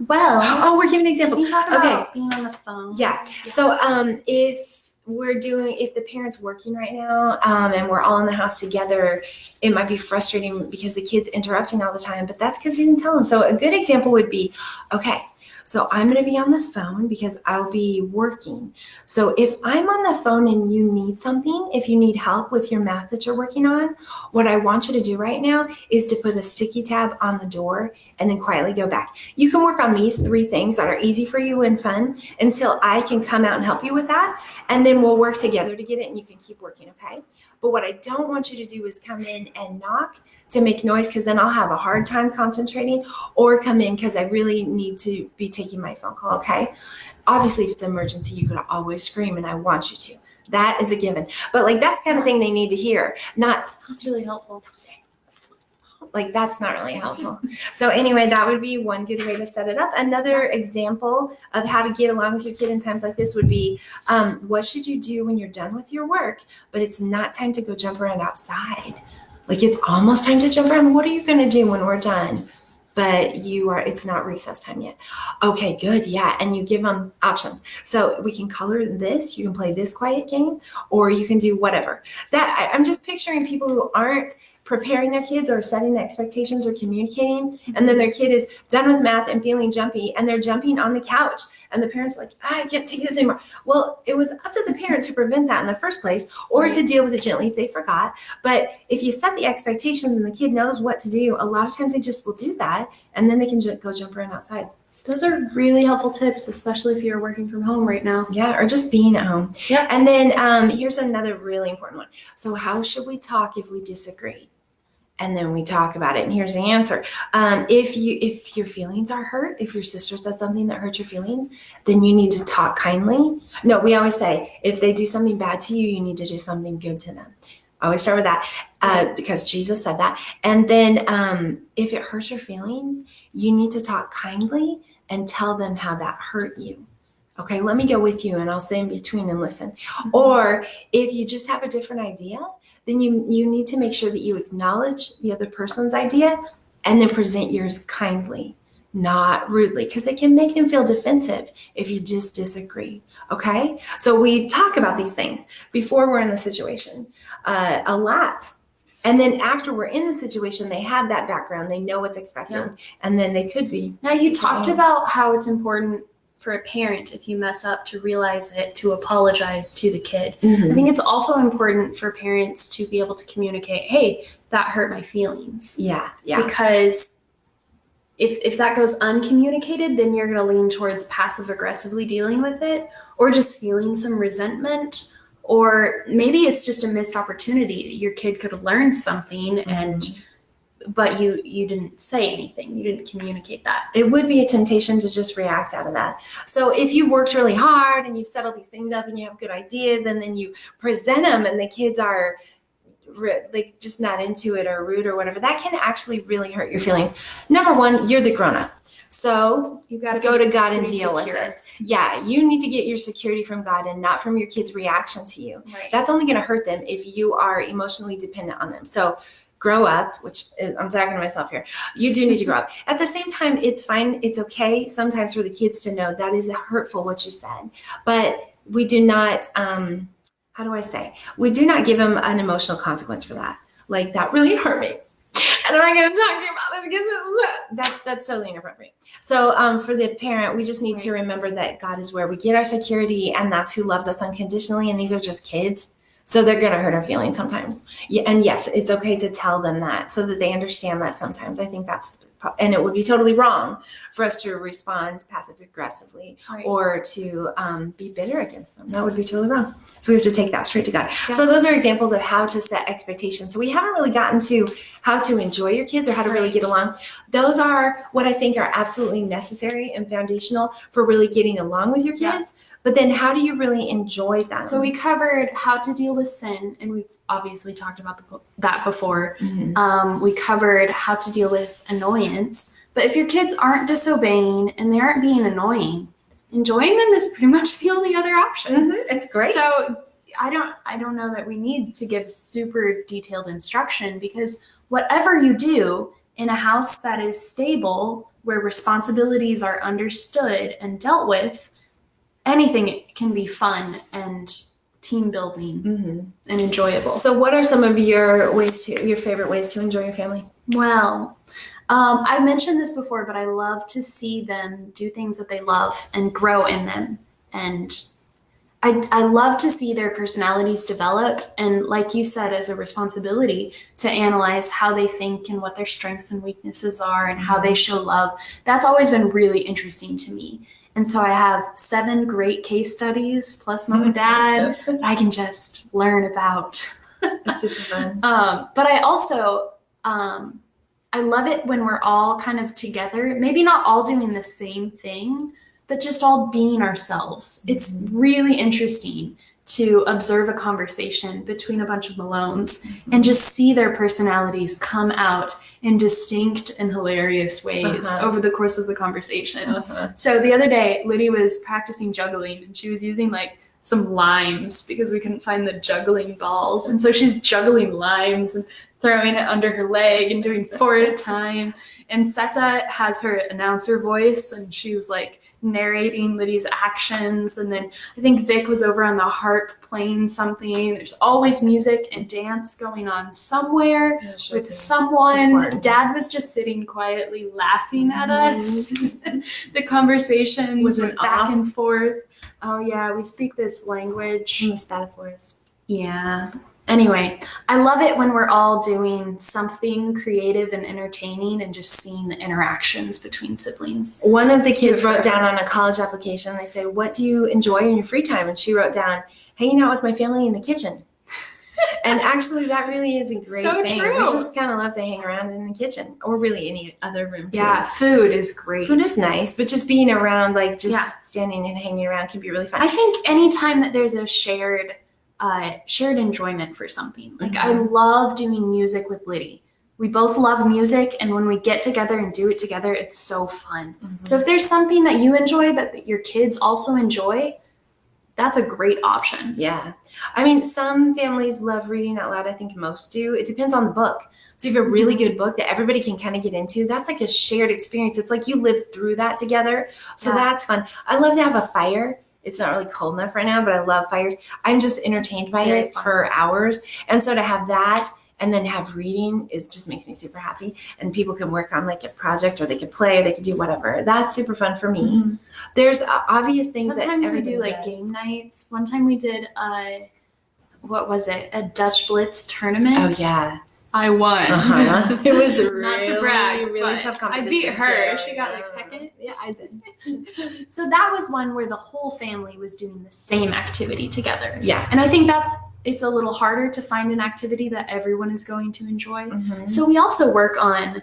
Speaker 2: Well,
Speaker 1: we're giving examples.
Speaker 2: You talk about being on the phone.
Speaker 1: Yeah. So, if the parent's working right now, and we're all in the house together, it might be frustrating because the kid's interrupting all the time, but that's because you didn't tell them. So a good example would be, okay, so I'm going to be on the phone because I'll be working. So if I'm on the phone and you need something, if you need help with your math that you're working on, what I want you to do right now is to put a sticky tab on the door and then quietly go back. You can work on these 3 things that are easy for you and fun until I can come out and help you with that. And then we'll work together to get it and you can keep working, okay? But what I don't want you to do is come in and knock to make noise, because then I'll have a hard time concentrating, or come in because I really need to be taking my phone call, okay? Obviously, if it's an emergency, you could always scream, and I want you to. That is a given. But that's the kind of thing they need to hear.
Speaker 2: That's really helpful.
Speaker 1: That's not really helpful. So anyway, that would be one good way to set it up. Another example of how to get along with your kid in times like this would be, what should you do when you're done with your work, but it's not time to go jump around outside? It's almost time to jump around. What are you going to do when we're done? But it's not recess time yet. Okay, good. Yeah. And you give them options. So we can color this, you can play this quiet game, or you can do whatever. I'm just picturing people who aren't preparing their kids or setting the expectations or communicating, and then their kid is done with math and feeling jumpy, and they're jumping on the couch, and the parents like, I can't take this anymore. Well, it was up to the parents to prevent that in the first place, or to deal with it gently if they forgot. But if you set the expectations and the kid knows what to do, a lot of times they just will do that, and then they can go jump around outside.
Speaker 2: Those are really helpful tips, especially if you're working from home right now.
Speaker 1: Yeah, or just being at home.
Speaker 2: Yeah.
Speaker 1: And then here's another really important one. So how should we talk if we disagree? and then we talk about it. And here's the answer. If your feelings are hurt, if your sister says something that hurts your feelings, then you need to talk kindly. No, we always say, if they do something bad to you, you need to do something good to them. I always start with that because Jesus said that. And then if it hurts your feelings, you need to talk kindly and tell them how that hurt you. Okay, let me go with you and I'll stay in between and listen. Mm-hmm. Or if you just have a different idea, then you need to make sure that you acknowledge the other person's idea and then present yours kindly, not rudely, because it can make them feel defensive if you just disagree. Okay, so we talk about these things before we're in the situation a lot. And then after we're in the situation, they have that background, they know what's expected, and then they could be.
Speaker 2: Now, you talked about how it's important for a parent, if you mess up, to realize it, to apologize to the kid. Mm-hmm. I think it's also important for parents to be able to communicate, hey, that hurt my feelings.
Speaker 1: Yeah.
Speaker 2: Because if that goes uncommunicated, then you're going to lean towards passive aggressively dealing with it, or just feeling some resentment, or maybe it's just a missed opportunity. Your kid could have learned something, mm-hmm. But you didn't say anything. You didn't communicate that.
Speaker 1: It would be a temptation to just react out of that. So if you worked really hard and you've set all these things up and you have good ideas and then you present them and the kids are like just not into it or rude or whatever, that can actually really hurt your feelings. Number one, you're the grown-up. So you got to go to God and deal with it. Yeah, you need to get your security from God and not from your kids' reaction to you. Right. That's only going to hurt them if you are emotionally dependent on them. So grow up, which is, I'm talking to myself here. You do need to grow up. At the same time, it's fine. It's okay sometimes for the kids to know that is hurtful what you said. But we do not, how do I say? We do not give them an emotional consequence for that. Like, that really hurt me. And I'm not going to talk to you about this because that's totally inappropriate. So for the parent, we just need to remember that God is where we get our security, and that's who loves us unconditionally. And these are just kids. So they're going to hurt our feelings sometimes. Yeah, and yes, it's okay to tell them that so that they understand that sometimes. I think that's, and it would be totally wrong for us to respond passive aggressively or to be bitter against them. That would be totally wrong. So we have to take that straight to God. Yeah. So those are examples of how to set expectations. So we haven't really gotten to how to enjoy your kids or how to really get along. Those are what I think are absolutely necessary and foundational for really getting along with your kids. Yeah. But then how do you really enjoy them?
Speaker 2: So we covered how to deal with sin, and we've obviously talked about that before. Mm-hmm. We covered how to deal with annoyance. But if your kids aren't disobeying and they aren't being annoying, enjoying them is pretty much the only other option.
Speaker 1: Mm-hmm. It's great.
Speaker 2: So I don't know that we need to give super detailed instruction, because whatever you do in a house that is stable, where responsibilities are understood and dealt with, anything can be fun and team building mm-hmm. and enjoyable.
Speaker 1: So what are some of your favorite ways to enjoy your family?
Speaker 2: Well, I mentioned this before, but I love to see them do things that they love and grow in them. And I love to see their personalities develop. And like you said, as a responsibility to analyze how they think and what their strengths and weaknesses are and how they show love. That's always been really interesting to me. And so I have 7 great case studies plus mom and dad that I can just learn about.
Speaker 1: It's super fun.
Speaker 2: But I also, I love it when we're all kind of together, maybe not all doing the same thing, but just all being ourselves. Mm-hmm. It's really interesting to observe a conversation between a bunch of Malones mm-hmm. and just see their personalities come out in distinct and hilarious ways over the course of the conversation. So the other day, Lydia was practicing juggling, and she was using like some limes because we couldn't find the juggling balls. And so she's juggling limes and throwing it under her leg and doing 4 at a time. And Seta has her announcer voice, and she was like narrating Lydia's actions. And then I think Vic was over on the harp playing something. There's always music and dance going on somewhere with someone. Dad was just sitting quietly laughing at us. The conversation was back and forth. Oh yeah, we speak this language.
Speaker 1: Metaphors.
Speaker 2: Yeah. Anyway, I love it when we're all doing something creative and entertaining and just seeing the interactions between siblings.
Speaker 1: One of the kids wrote down on a college application, they say, what do you enjoy in your free time? And she wrote down, hanging out with my family in the kitchen. And actually, that really is a great
Speaker 2: So
Speaker 1: thing.
Speaker 2: true.
Speaker 1: We just kind of love to hang around in the kitchen or really any other room too.
Speaker 2: Yeah, food is great.
Speaker 1: Food is nice, but just being around, like just
Speaker 2: Yeah.
Speaker 1: standing and hanging around can be really fun.
Speaker 2: I think anytime that there's a shared enjoyment for something. Like I love doing music with Liddy. We both love music, and when we get together and do it together, it's so fun. So if there's something that you enjoy that your kids also enjoy, that's a great option.
Speaker 1: Yeah. I mean, some families love reading out loud. I think most do. It depends on the book. So if you have a really good book that everybody can kind of get into, that's like a shared experience. It's like you lived through that together. So that's fun. I love to have a fire. It's not really cold enough right now, but I love fires. I'm just entertained by it for hours. And so to have that and then have reading just makes me super happy. And people can work on like a project, or they could play, or they could do whatever. That's super fun for me. There's obvious things
Speaker 2: Sometimes
Speaker 1: that
Speaker 2: we do like game nights. One time we did what was it? A Dutch Blitz tournament.
Speaker 1: Oh yeah.
Speaker 2: I won.
Speaker 1: It was
Speaker 2: not to brag,
Speaker 1: really tough competition.
Speaker 2: I beat her.
Speaker 1: So,
Speaker 2: she got like second.
Speaker 1: Yeah, I did.
Speaker 2: So that was one where the whole family was doing the same activity together.
Speaker 1: Yeah.
Speaker 2: And I think it's a little harder to find an activity that everyone is going to enjoy. So we also work on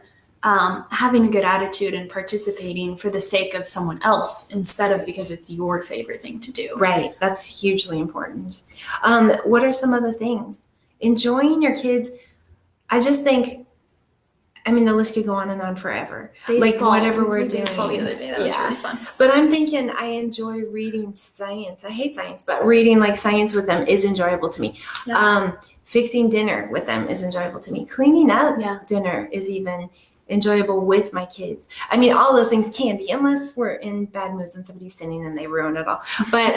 Speaker 2: having a good attitude and participating for the sake of someone else instead of because it's your favorite thing to do.
Speaker 1: Right. That's hugely important. What are some other things? Enjoying your kids. I just think, I mean, the list could go on and on forever.
Speaker 2: Baseball,
Speaker 1: like whatever we're doing.
Speaker 2: Baseball the other day. That was really fun.
Speaker 1: But I'm thinking I enjoy reading science. I hate science, but reading like science with them is enjoyable to me. Yeah. Fixing dinner with them is enjoyable to me. Cleaning up dinner is even enjoyable with my kids. I mean, all those things can be, unless we're in bad moods and somebody's sinning and they ruin it all. But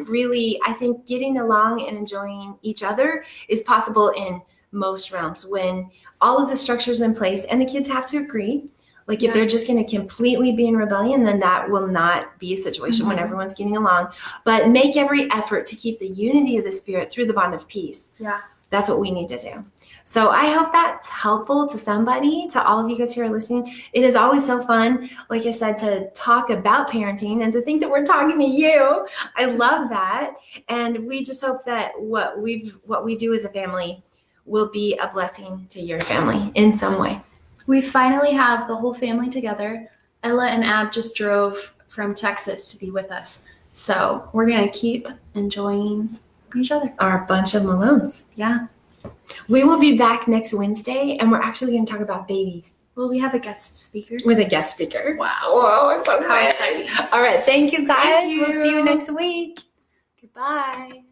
Speaker 1: really, I think getting along and enjoying each other is possible in most realms when all of the structure's in place and the kids have to agree. Like if they're just going to completely be in rebellion, then that will not be a situation when everyone's getting along. But make every effort to keep the unity of the Spirit through the bond of peace.
Speaker 2: Yeah.
Speaker 1: That's what we need to do. So I hope that's helpful to somebody, to all of you guys who are listening. It is always so fun, like I said, to talk about parenting and to think that we're talking to you. I love that. And we just hope that what we do as a family will be a blessing to your family in some way.
Speaker 2: We finally have the whole family together. Ella and Ab just drove from Texas to be with us. So we're going to keep enjoying each other.
Speaker 1: Our bunch of Malones.
Speaker 2: Yeah.
Speaker 1: We will be back next Wednesday, and we're actually going to talk about babies.
Speaker 2: Will we have a guest speaker?
Speaker 1: With a guest speaker.
Speaker 2: Wow.
Speaker 1: Whoa, I'm so excited. All right. Thank you, guys.
Speaker 2: Thank you.
Speaker 1: We'll see you next week.
Speaker 2: Goodbye.